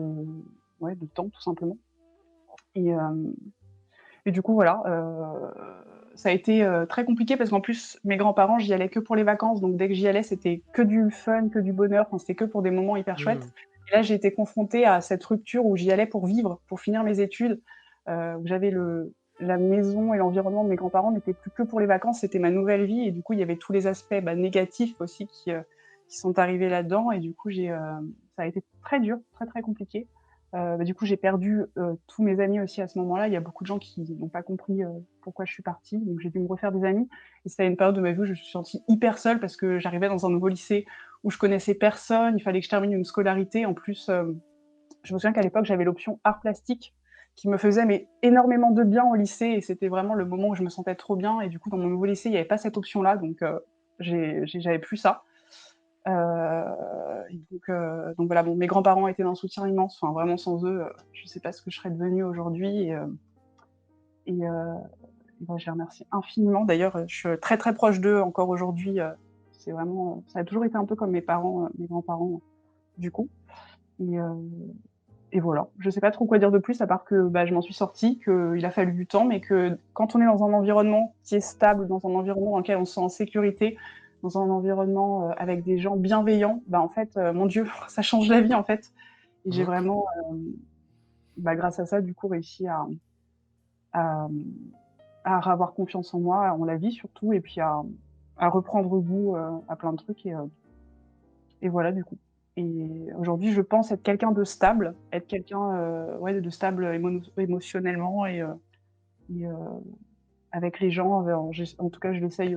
ouais, de temps, tout simplement et et du coup, voilà, ça a été, très compliqué parce qu'en plus, mes grands-parents, j'y allais que pour les vacances, donc dès que j'y allais, c'était que du fun, que du bonheur, enfin, c'était que pour des moments hyper chouettes Mmh. et là, j'ai été confrontée à cette rupture où j'y allais pour vivre, pour finir mes études, où j'avais la maison et l'environnement de mes grands-parents n'étaient plus que pour les vacances, c'était ma nouvelle vie et du coup, il y avait tous les aspects, bah, négatifs aussi qui sont arrivés là-dedans et du coup, ça a été très dur, très, très compliqué. Du coup, j'ai perdu, tous mes amis aussi à ce moment-là. Il y a beaucoup de gens qui n'ont pas compris, pourquoi je suis partie, donc j'ai dû me refaire des amis et c'était une période de ma vie où je me suis sentie hyper seule parce que j'arrivais dans un nouveau lycée où je connaissais personne, il fallait que je termine une scolarité. En plus, je me souviens qu'à l'époque, j'avais l'option arts plastiques qui me faisait mais énormément de bien au lycée et c'était vraiment le moment où je me sentais trop bien et du coup, dans mon nouveau lycée, il y avait pas cette option-là donc j'avais plus ça. Donc voilà, bon, mes grands-parents étaient d'un soutien immense, enfin vraiment sans eux, je sais pas ce que je serais devenue aujourd'hui et bah, je les remercie infiniment. D'ailleurs, je suis très, très proche d'eux encore aujourd'hui, c'est vraiment, ça a toujours été un peu comme mes parents, mes grands-parents, du coup et heu et voilà. Je sais pas trop quoi dire de plus à part que, bah, je m'en suis sortie, qu'il a fallu du temps, mais que quand on est dans un environnement qui est stable, dans un environnement dans lequel on se sent en sécurité, dans un environnement, avec des gens bienveillants, bah, en fait, mon Dieu, ça change la vie, en fait et j'ai Mmh. vraiment, bah, grâce à ça, du coup, réussi à, à avoir confiance en moi, en la vie surtout et puis à reprendre goût, à plein de trucs et voilà, du coup et aujourd'hui, je pense être quelqu'un de stable, être quelqu'un, ouais, de stable émotionnellement et avec les gens, en tout cas, je l'essaye,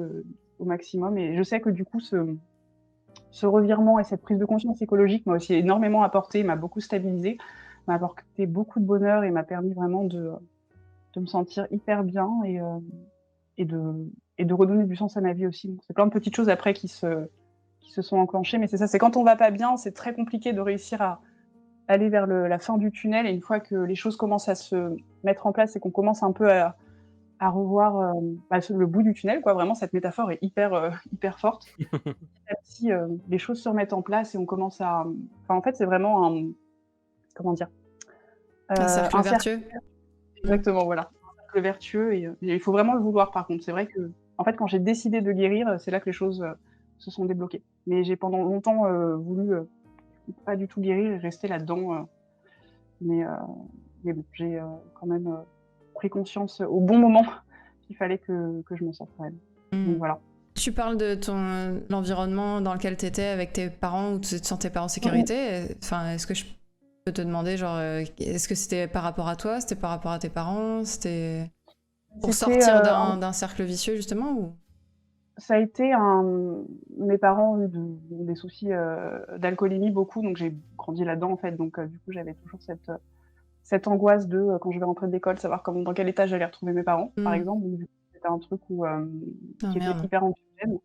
au maximum et je sais que du coup, ce revirement et cette prise de conscience écologique m'a aussi énormément apporté, m'a beaucoup stabilisée, m'a apporté beaucoup de bonheur et m'a permis vraiment de me sentir hyper bien et de et de redonner du sens à ma vie aussi. Donc c'est plein de petites choses après qui se sont enclenchées, mais c'est ça, c'est quand on va pas bien, c'est très compliqué de réussir à aller vers la fin du tunnel et une fois que les choses commencent à se mettre en place et qu'on commence un peu à revoir, bah, le bout du tunnel, quoi, vraiment cette métaphore est hyper, hyper forte. Petit à petit, les choses se remettent en place et on commence à, enfin, en fait, c'est vraiment un, comment dire? Un cercle Un cercle, vertueux. Mm. exactement, voilà, un cercle vertueux et il faut vraiment le vouloir par contre. C'est vrai qu'en fait, quand j'ai décidé de guérir, c'est là que les choses, se sont débloquées. Mais j'ai pendant longtemps, voulu, pas du tout guérir et rester là-dedans, mais heu, mais bon, j'ai, quand même, pris conscience au bon moment qu'il fallait que je m'en sorte quand même. Donc Mm. voilà. Tu parles de l'environnement dans lequel tu étais avec tes parents, où tu te sentais pas en Mmh mh. sécurité. Enfin, est-ce que je peux te demander, genre, est-ce que c'était par rapport à toi, c'était par rapport à tes parents, c'était pour C'était, sortir d'un cercle vicieux, justement, ou... ça a été un, mes parents ont eu des soucis, d'alcoolémie beaucoup, donc j'ai grandi là-dedans, en fait, donc du coup, j'avais toujours cette angoisse de, quand je vais rentrer de l'école, savoir comment dans quel état j'allais retrouver mes parents, par Mm. exemple, donc du coup, c'était un truc où, Ah qui était merde. hyper anxiogène.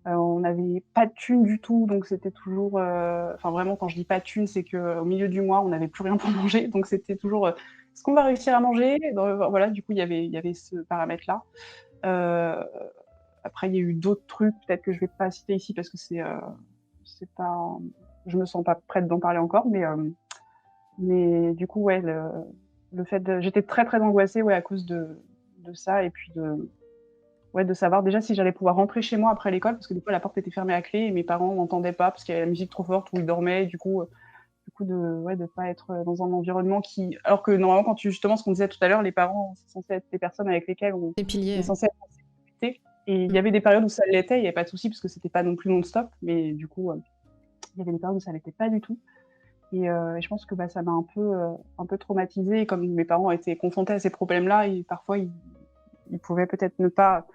On n'avait pas de thunes du tout, donc c'était toujours, enfin vraiment quand je dis pas de thunes, c'est qu'au milieu du mois, on n'avait plus rien pour manger, donc c'était toujours, «Est-ce qu'on va réussir à manger?» Voilà, du coup, il y avait ce paramètre-là. Heu, Après il y a eu d'autres trucs, peut-être que je vais pas citer ici parce que c'est pas, je me sens pas prête d'en parler encore, mais du coup, ouais, le fait de, j'étais très, très angoissée, ouais, à cause de ça et puis ouais, de savoir déjà si j'allais pouvoir rentrer chez moi après l'école, parce que des fois la porte était fermée à clé et mes parents n'entendaient pas parce qu'il y avait la musique trop forte ou ils dormaient, du coup de, ouais, de pas être, dans un environnement qui, alors que normalement quand tu, justement, ce qu'on disait tout à l'heure, les parents, c'est censé être les personnes avec lesquelles Les on est piliers. censé être en sécurité et il y Mm. avait des périodes où ça l'était, il y avait pas de souci parce que c'était pas non plus non-stop, mais du coup, il y avait des périodes où ça l'était pas du tout et je pense que, bah, ça m'a un peu traumatisée et comme mes parents étaient confrontés à ces problèmes-là et parfois ils pouvaient peut-être ne pas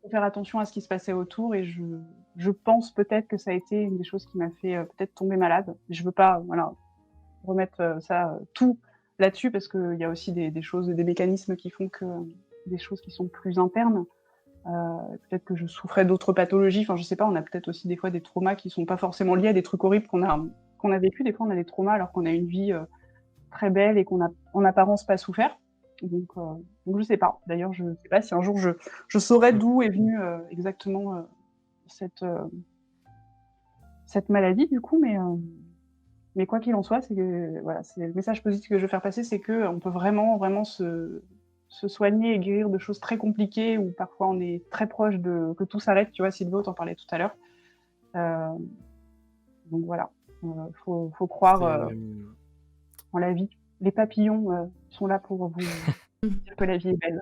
faut faire attention à ce qui se passait autour et je pense peut-être que ça a été une des choses qui m'a fait, peut-être tomber malade. Je veux pas, voilà, remettre, ça, tout là-dessus parce qu'il y a aussi des choses, des mécanismes qui font que des choses qui sont plus internes. Peut-être que je souffrais d'autres pathologies, enfin je sais pas, on a peut-être aussi des fois des traumas qui sont pas forcément liés à des trucs horribles qu'on a vécu. Des fois on a des traumas alors qu'on a une vie, très belle et qu'on a en apparence pas souffert. Donc je sais pas. D'ailleurs, je sais pas si un jour je saurais Mmh. d'où est venue, exactement, cette, cette maladie du coup, mais quoi qu'il en soit, c'est que voilà, c'est le message positif que je veux faire passer, c'est qu'on peut vraiment, vraiment se soigner et guérir de choses très compliquées où parfois on est très proche de que tout s'arrête, tu vois? Sylvie, tu en parlais tout à l'heure. Heu, donc voilà, faut croire, C'est, en la vie. Les papillons, sont là pour vous dire que la vie est belle.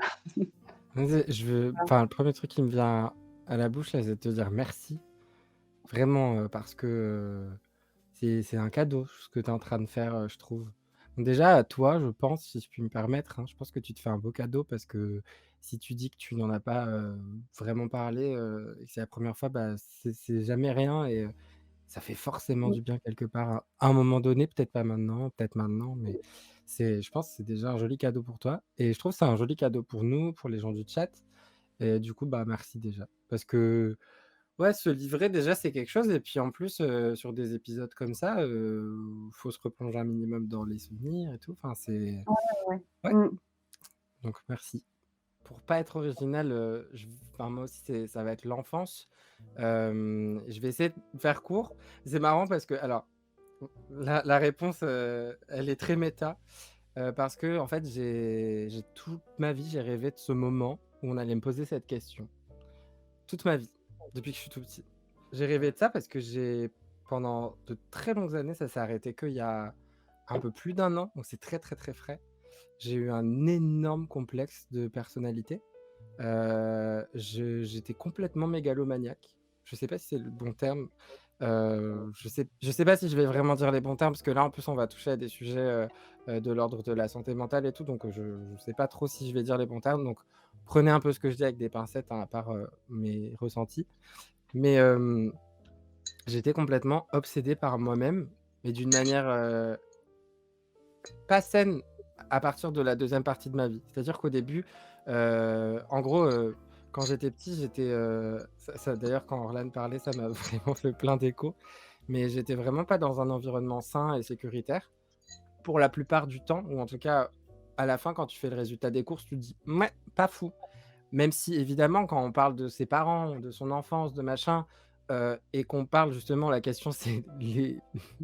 vas-y, Voilà. enfin, le premier truc qui me vient à la bouche là, c'est de te dire merci. Vraiment, parce que, c'est un cadeau ce que tu es en train de faire, je trouve. Déjà, à toi, je pense, si je puis me permettre, hein, je pense que tu te fais un beau cadeau parce que si tu dis que tu n'en as pas, vraiment parlé, et que c'est la première fois, bah, c'est jamais rien et ça fait forcément Mmh. du bien quelque part à un moment donné, peut-être maintenant, mais je pense que c'est déjà un joli cadeau pour toi et je trouve que c'est un joli cadeau pour nous, pour les gens du chat et du coup, bah, merci déjà. Parce que, ouais, se livrer déjà, c'est quelque chose et puis en plus, sur des épisodes comme ça, faut se replonger un minimum dans les souvenirs et tout, enfin c'est Ouais, ouais. ouais, Mmh. donc merci. Pour pas être original, enfin moi aussi ça va être l'enfance. Je vais essayer de faire court. C'est marrant parce que alors, la réponse, elle est très méta, parce que en fait j'ai toute ma vie, j'ai rêvé de ce moment où on allait me poser cette question. Toute ma vie, depuis que je suis tout petit. J'ai rêvé de ça parce que pendant de très longues années, ça s'est arrêté qu'il y a un peu plus d'un an, donc c'est très, très, très frais. J'ai eu un énorme complexe de personnalité. J'étais complètement mégalomaniaque. Je sais pas si c'est le bon terme. Je sais pas si je vais vraiment dire les bons termes parce que là, en plus, on va toucher à des sujets, de l'ordre de la santé mentale et tout, donc je sais pas trop si je vais dire les bons termes, donc prenez un peu ce que je dis avec des pincettes, hein, à part, mes ressentis. Mais, j'étais complètement obsédé par moi-même, mais d'une manière, pas saine à partir de la deuxième partie de ma vie. C'est-à-dire qu'au début, en gros, quand j'étais petit, ça d'ailleurs quand Orlan parlait, ça m'a vraiment fait plein d'échos, mais j'étais vraiment pas dans un environnement sain et sécuritaire. Pour la plupart du temps, ou en tout cas, à la fin, quand tu fais le résultat des courses, tu te dis: «Mouais, pas fou». Même si évidemment, quand on parle de ses parents, de son enfance, de machin, et qu'on parle justement la question c'est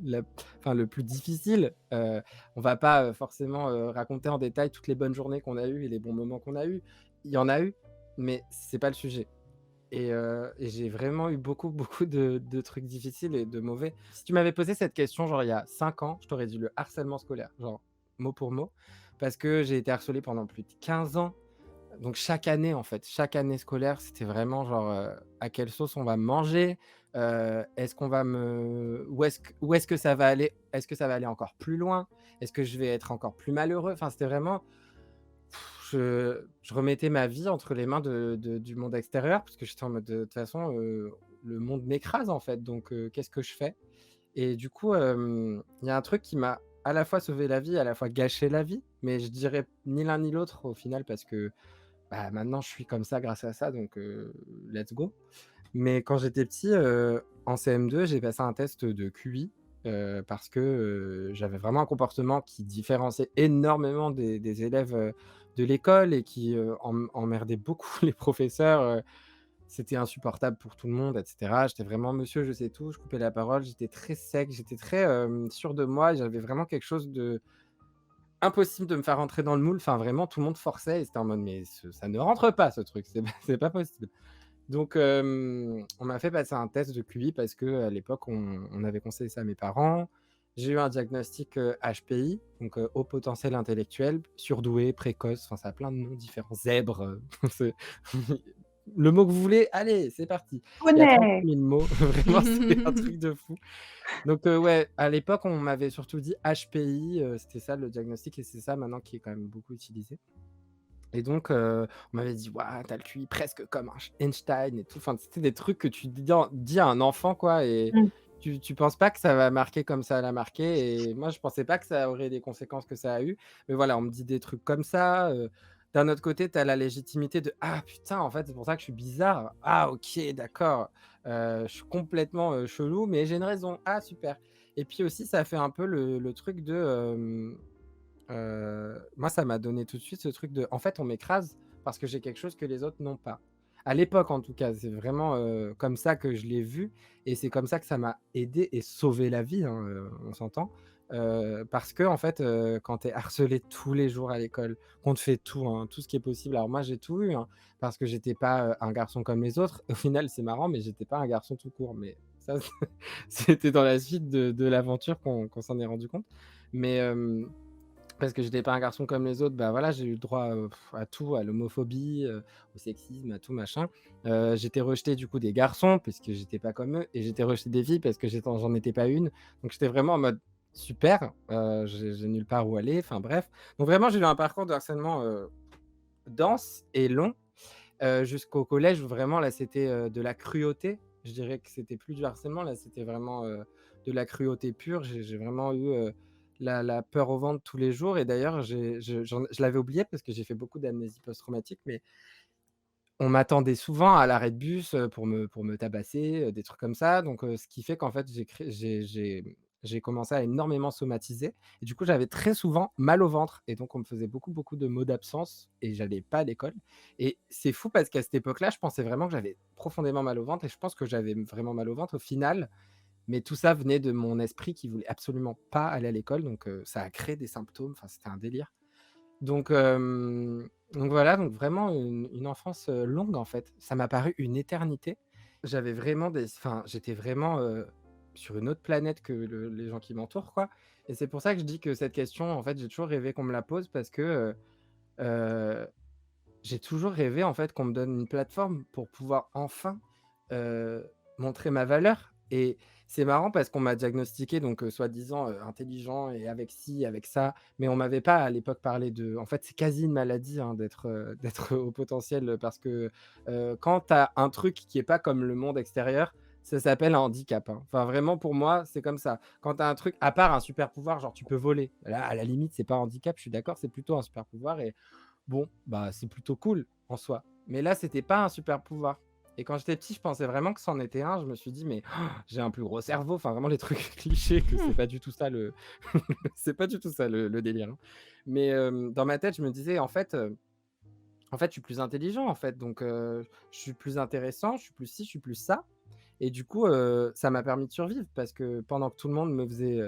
la enfin le plus difficile, on va pas, forcément, raconter en détail toutes les bonnes journées qu'on a eues et les bons moments qu'on a eus. Il y en a eu, mais c'est pas le sujet et j'ai vraiment eu beaucoup, beaucoup de trucs difficiles et de mauvais. Si tu m'avais posé cette question, genre il y a 5 ans, je t'aurais dit le harcèlement scolaire, genre mot pour mot, parce que j'ai été harcelé pendant plus de 15 ans. Donc chaque année, en fait, chaque année scolaire, c'était vraiment genre, à quelle sauce on va me manger? Est-ce qu'on va me où est-ce que ça va aller? Est-ce que ça va aller encore plus loin? Est-ce que je vais être encore plus malheureux? Enfin, c'était vraiment je remettais ma vie entre les mains du monde extérieur parce que j'étais en mode, de toute façon, le monde m'écrase, en fait, donc qu'est-ce que je fais? Et du coup, il y a un truc qui m'a à la fois sauvé la vie, à la fois gâché la vie, mais je dirais ni l'un ni l'autre au final parce que bah, maintenant je suis comme ça grâce à ça, donc let's go. Mais quand j'étais petit, en CM2, j'ai passé un test de QI, parce que, j'avais vraiment un comportement qui différenciait énormément des élèves, de l'école et qui, emmerdait beaucoup les professeurs, c'était insupportable pour tout le monde et cetera. J'étais vraiment monsieur je sais tout, je coupais la parole, j'étais très sec, j'étais très, sûr de moi, j'avais vraiment quelque chose de impossible de me faire rentrer dans le moule, enfin vraiment tout le monde forçait et c'était en mode: «Mais ça ne rentre pas ce truc, c'est pas c'est pas possible». Donc on m'a fait passer un test de QI parce qu'à l'époque on avait conseillé ça à mes parents. J'ai eu un diagnostic, HPI, donc haut potentiel intellectuel, surdoué, précoce, enfin ça a plein de noms différents, zèbre, c'est le mot que vous voulez, allez, c'est parti. Il y a 36 Poney! 000 mots, vraiment c'est un truc de fou. Donc ouais, à l'époque, on m'avait surtout dit HPI, c'était ça le diagnostic et c'est ça maintenant qui est quand même beaucoup utilisé et donc on m'avait dit: «Waouh, tu as le QI presque comme Einstein et tout». Enfin, c'était des trucs que tu dis à un enfant quoi et Mmh. tu penses pas que ça va marquer comme ça l'a marqué et moi, je pensais pas que ça aurait les conséquences que ça a eu. Mais voilà, on me dit des trucs comme ça, d'un autre côté, tu as la légitimité de: «Ah putain, en fait, c'est pour ça que je suis bizarre. Ah OK, d'accord, je suis complètement, chelou, mais j'ai une raison. Ah super» et puis aussi, ça fait un peu le truc de, moi, ça m'a donné tout de suite ce truc de: «En fait, on m'écrase parce que j'ai quelque chose que les autres n'ont pas». À l'époque, en tout cas, c'est vraiment, comme ça que je l'ai vu et c'est comme ça que ça m'a aidé et sauvé la vie, hein, on s'entend. Parce qu'en fait, quand tu es harcelé tous les jours à l'école, qu'on te fait tout, hein, tout ce qui est possible. Alors moi, j'ai tout eu, hein, parce que j'étais pas, un garçon comme les autres. Au final, c'est marrant, mais j'étais pas un garçon tout court. Mais ça, c'était dans la suite de l'aventure qu'on s'en est rendu compte. Mais, parce que j'étais pas un garçon comme les autres, bah, voilà, j'ai eu le droit, à tout, à l'homophobie, au sexisme, à tout machin. J'étais rejeté du coup des garçons puisque j'étais pas comme eux et j'étais rejeté des filles parce que j'en étais pas une. Donc j'étais vraiment en mode super, j'ai nulle part où aller, enfin bref. Donc vraiment, j'ai eu un parcours de harcèlement, dense et long, jusqu'au collège où vraiment là, c'était, de la cruauté. Je dirais que c'était plus du harcèlement, là, c'était vraiment, de la cruauté pure. J'ai vraiment eu, la peur au ventre tous les jours et d'ailleurs, je l'avais oublié parce que j'ai fait beaucoup d'amnésie post-traumatique, mais on m'attendait souvent à l'arrêt de bus, pour me tabasser, des trucs comme ça. Donc, ce qui fait qu'en fait, j'ai commencé à énormément somatiser et du coup, j'avais très souvent mal au ventre et donc on me faisait beaucoup, beaucoup de maux d'absence et j'allais pas à l'école et c'est fou parce qu'à cette époque-là, je pensais vraiment que j'avais profondément mal au ventre et je pense que j'avais vraiment mal au ventre au final, mais tout ça venait de mon esprit qui voulait absolument pas aller à l'école donc, ça a créé des symptômes, enfin, c'était un délire. Donc, donc voilà, donc vraiment une enfance, longue en fait. Ça m'a paru une éternité. J'avais vraiment j'étais vraiment, sur une autre planète que les gens qui m'entourent, quoi et c'est pour ça que je dis que cette question, en fait, j'ai toujours rêvé qu'on me la pose parce que, heu j'ai toujours rêvé en fait qu'on me donne une plateforme pour pouvoir enfin, montrer ma valeur et c'est marrant parce qu'on m'a diagnostiqué donc, soi-disant, intelligent et avec ci, avec ça, mais on m'avait pas à l'époque parlé de en fait, c'est quasi une maladie, hein, d'être, d'être haut potentiel, parce que, quand tu as un truc qui est pas comme le monde extérieur, ça s'appelle un handicap, hein. Enfin vraiment pour moi, c'est comme ça. Quand tu as un truc à part un super pouvoir, genre tu peux voler, là, à la limite, c'est pas un handicap, je suis d'accord, c'est plutôt un super pouvoir et bon, bah, c'est plutôt cool en soi. Mais là, c'était pas un super pouvoir. Et quand j'étais petit, je pensais vraiment que c'en était un. Je me suis dit: «Mais j'ai un plus gros cerveau», enfin vraiment les trucs clichés que c'est pas du tout ça le c'est pas du tout ça le délire, hein. Mais, dans ma tête, je me disais: en fait, je suis plus intelligent, en fait, donc, je suis plus intéressant, je suis plus ci, je suis plus ça» et du coup, ça m'a permis de survivre parce que pendant que tout le monde me faisait,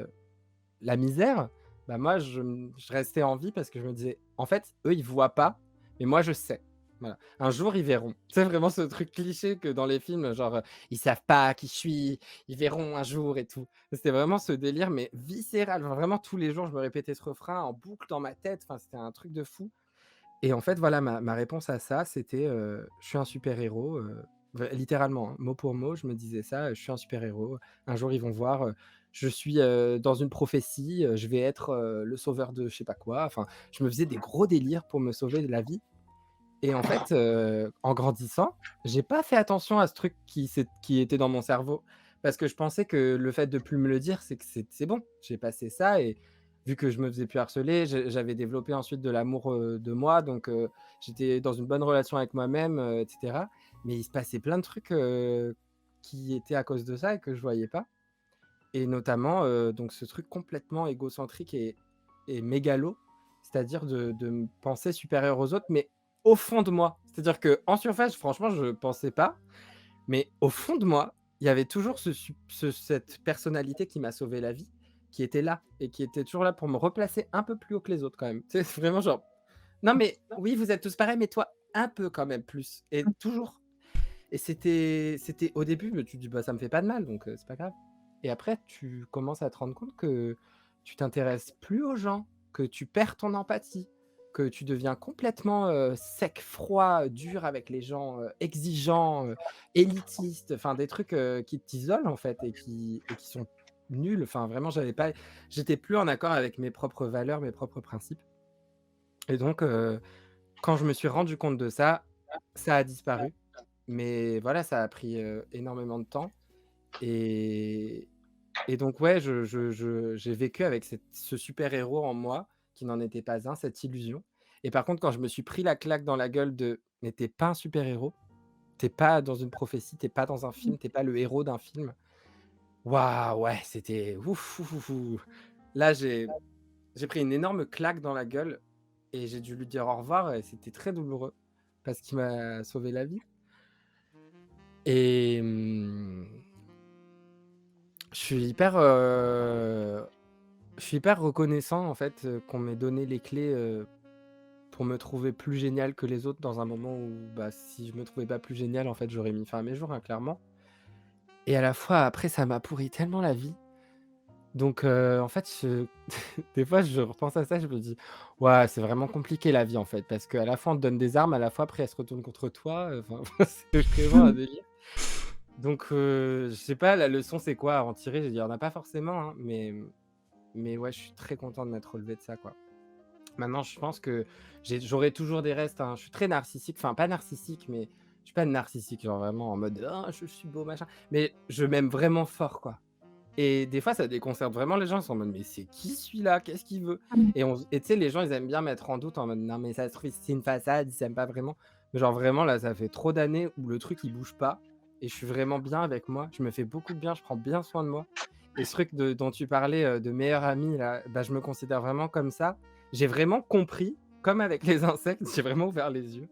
la misère, bah, moi je restais en vie parce que je me disais: «En fait, eux, ils voient pas, mais moi je sais». Voilà. Un jour, ils verront. C'est vraiment ce truc cliché que dans les films, genre, «Ils savent pas qui je suis, ils verront un jour» et tout. C'était vraiment ce délire, mais viscéral. Genre vraiment tous les jours, je me répétais ce refrain en boucle dans ma tête. Enfin, c'était un truc de fou et en fait, voilà, ma réponse à ça, c'était, «Je suis un super héros», littéralement, hein, mot pour mot, je me disais ça, «Je suis un super héros. Un jour, ils vont voir, je suis, dans une prophétie, je vais être, le sauveur de je sais pas quoi». Enfin, je me faisais des gros délires pour me sauver de la vie et en fait, en grandissant, j'ai pas fait attention à ce truc qui était dans mon cerveau parce que je pensais que le fait de plus me le dire, c'est que c'est bon, j'ai passé ça et vu que je me faisais plus harceler, j'avais développé ensuite de l'amour, de moi donc j'étais dans une bonne relation avec moi-même, et cetera. Mais il se passait plein de trucs, qui étaient à cause de ça et que je voyais pas et notamment, donc ce truc complètement égocentrique et mégalo, c'est-à-dire de me penser supérieur aux autres, mais au fond de moi. C'est-à-dire qu'en surface, franchement, je pensais pas, mais au fond de moi, il y avait toujours cette personnalité qui m'a sauvé la vie, qui était là et qui était toujours là pour me replacer un peu plus haut que les autres quand même. Tu sais, vraiment genre: «Non mais oui, vous êtes tous pareils, mais toi, un peu quand même plus» et toujours et c'était au début, mais tu te dis: «Bah, ça me fait pas de mal, donc c'est pas grave» et après tu commences à te rendre compte que tu t'intéresses plus aux gens, que tu perds ton empathie, que tu deviens complètement, sec, froid, dur avec les gens, exigeant, élitiste, enfin des trucs, qui t'isolent en fait et qui sont nuls. Enfin vraiment j'étais plus en accord avec mes propres valeurs, mes propres principes et donc quand je me suis rendu compte de ça, ça a disparu. Mais voilà, ça a pris, énormément de temps et donc ouais, j'ai vécu avec ce super héros en moi qui n'en était pas un, cette illusion et par contre, quand je me suis pris la claque dans la gueule de: «Mais tu es pas un super héros, tu es pas dans une prophétie, tu es pas dans un film, tu es pas le héros d'un film». Waouh, ouais, c'était ouf, ouf, ouf, ouf. Là, j'ai pris une énorme claque dans la gueule et j'ai dû lui dire au revoir et c'était très douloureux parce qu'il m'a sauvé la vie et je suis hyper, je suis hyper reconnaissant en fait, qu'on m'ait donné les clés, pour me trouver plus génial que les autres dans un moment où, bah, si je me trouvais pas plus génial, en fait, j'aurais mis fin à mes jours, hein, clairement et à la fois après ça m'a pourri tellement la vie donc en fait, des fois je repense à ça, je me dis: «Ouais, c'est vraiment compliqué la vie en fait» parce qu'à la fois on te donne des armes, à la fois après elles se retournent contre toi, enfin c'est vraiment un délire donc je sais pas la leçon c'est quoi à en tirer? Je veux dire, il y en a pas forcément, hein, mais mais ouais, je suis très content de m'être relevé de ça, quoi. Maintenant, je pense que j'aurai toujours des restes, hein. Je suis très narcissique, enfin pas narcissique, mais je suis pas narcissique, genre vraiment en mode ah, je suis beau, machin. Mais je m'aime vraiment fort, quoi. Et des fois, ça déconcerte vraiment les gens. Ils sont en mode mais c'est qui celui-là? Qu'est-ce qu'il veut? Et tu sais, les gens, ils aiment bien mettre en doute en mode non, mais ça se trouve, c'est une façade, ils s'aiment pas vraiment. Mais genre vraiment, là, ça fait trop d'années où le truc il bouge pas et je suis vraiment bien avec moi. Je me fais beaucoup de bien, je prends bien soin de moi. Et ce truc dont tu parlais de meilleur ami, là, bah, je me considère vraiment comme ça. J'ai vraiment compris, comme avec les insectes, j'ai vraiment ouvert les yeux.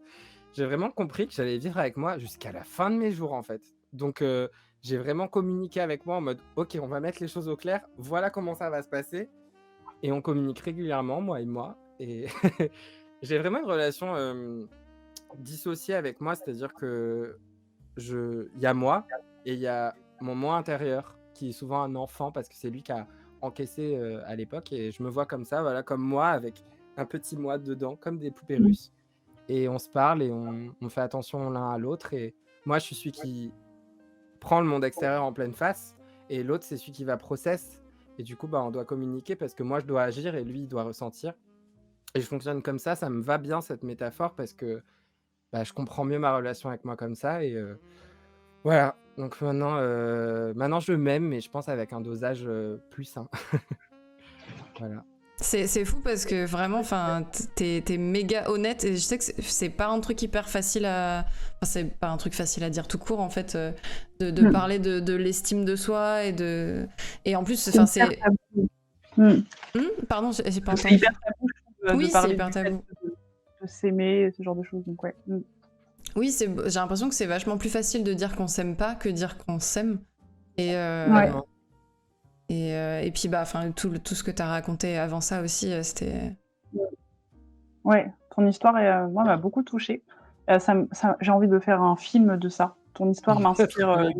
J'ai vraiment compris que j'allais vivre avec moi jusqu'à la fin de mes jours, en fait. Donc, j'ai vraiment communiqué avec moi en mode ok, on va mettre les choses au clair, voilà comment ça va se passer. Et on communique régulièrement, moi et moi. Et j'ai vraiment une relation dissociée avec moi, c'est-à-dire que il y a moi et il y a mon moi intérieur qui est souvent un enfant parce que c'est lui qui a encaissé à l'époque et je me vois comme ça, voilà, comme moi avec un petit moi dedans, comme des poupées russes. Et on se parle et on fait attention l'un à l'autre. Et moi, je suis celui qui prend le monde extérieur en pleine face et l'autre, c'est celui qui va process. Et du coup, bah, on doit communiquer parce que moi, je dois agir et lui, il doit ressentir. Et je fonctionne comme ça me va bien cette métaphore parce que bah, je comprends mieux ma relation avec moi comme ça. Et voilà, donc maintenant je m'aime, mais je pense avec un dosage plus sain. Voilà. C'est fou parce que vraiment, enfin, t'es méga honnête et je sais que c'est pas un truc hyper facile à... Enfin, c'est pas un truc facile à dire tout court, en fait, de parler de l'estime de soi et en plus, enfin, c'est... Pardon, j'ai pas entendu. C'est hyper tabou, je trouve, Oui, de parler c'est hyper du tabou. fait de s'aimer, ce genre de choses, donc ouais. Oui, j'ai l'impression que c'est vachement plus facile de dire qu'on s'aime pas que dire qu'on s'aime. Et, Ouais. et puis, bah, tout ce que t'as raconté avant ça aussi, c'était... Ouais, ton histoire, moi, m'a beaucoup touchée. J'ai envie de faire un film de ça. Ton histoire m'inspire.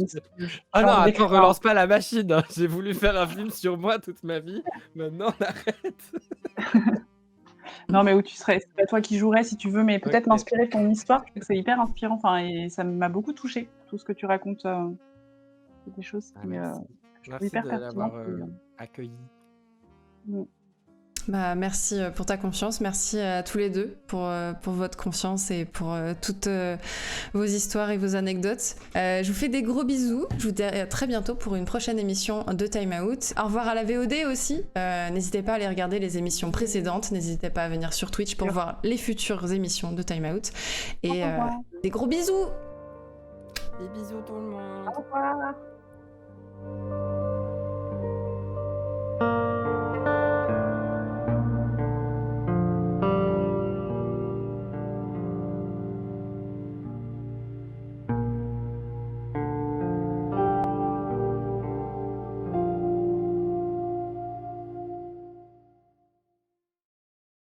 Ah non, attends, relance pas la machine, hein. J'ai voulu faire un film sur moi toute ma vie. Maintenant, on arrête. Non, mais où tu serais, c'est pas toi qui jouerais si tu veux, mais peut-être Ok. m'inspirer de ton histoire. Je trouve que c'est hyper inspirant. Enfin, et ça m'a beaucoup touchée, tout ce que tu racontes. C'est des choses qui Merci. je trouve Merci hyper de pertinentes. l'avoir accueilli. Bah, merci pour ta confiance, merci à tous les deux pour votre confiance et pour toutes vos histoires et vos anecdotes. Je vous fais des gros bisous, je vous dis à très bientôt pour une prochaine émission de Time Out. Au revoir à la VOD aussi, n'hésitez pas à aller regarder les émissions précédentes, n'hésitez pas à venir sur Twitch pour voir les futures émissions de Time Out. Et des gros bisous. Des bisous tout le monde. Au revoir.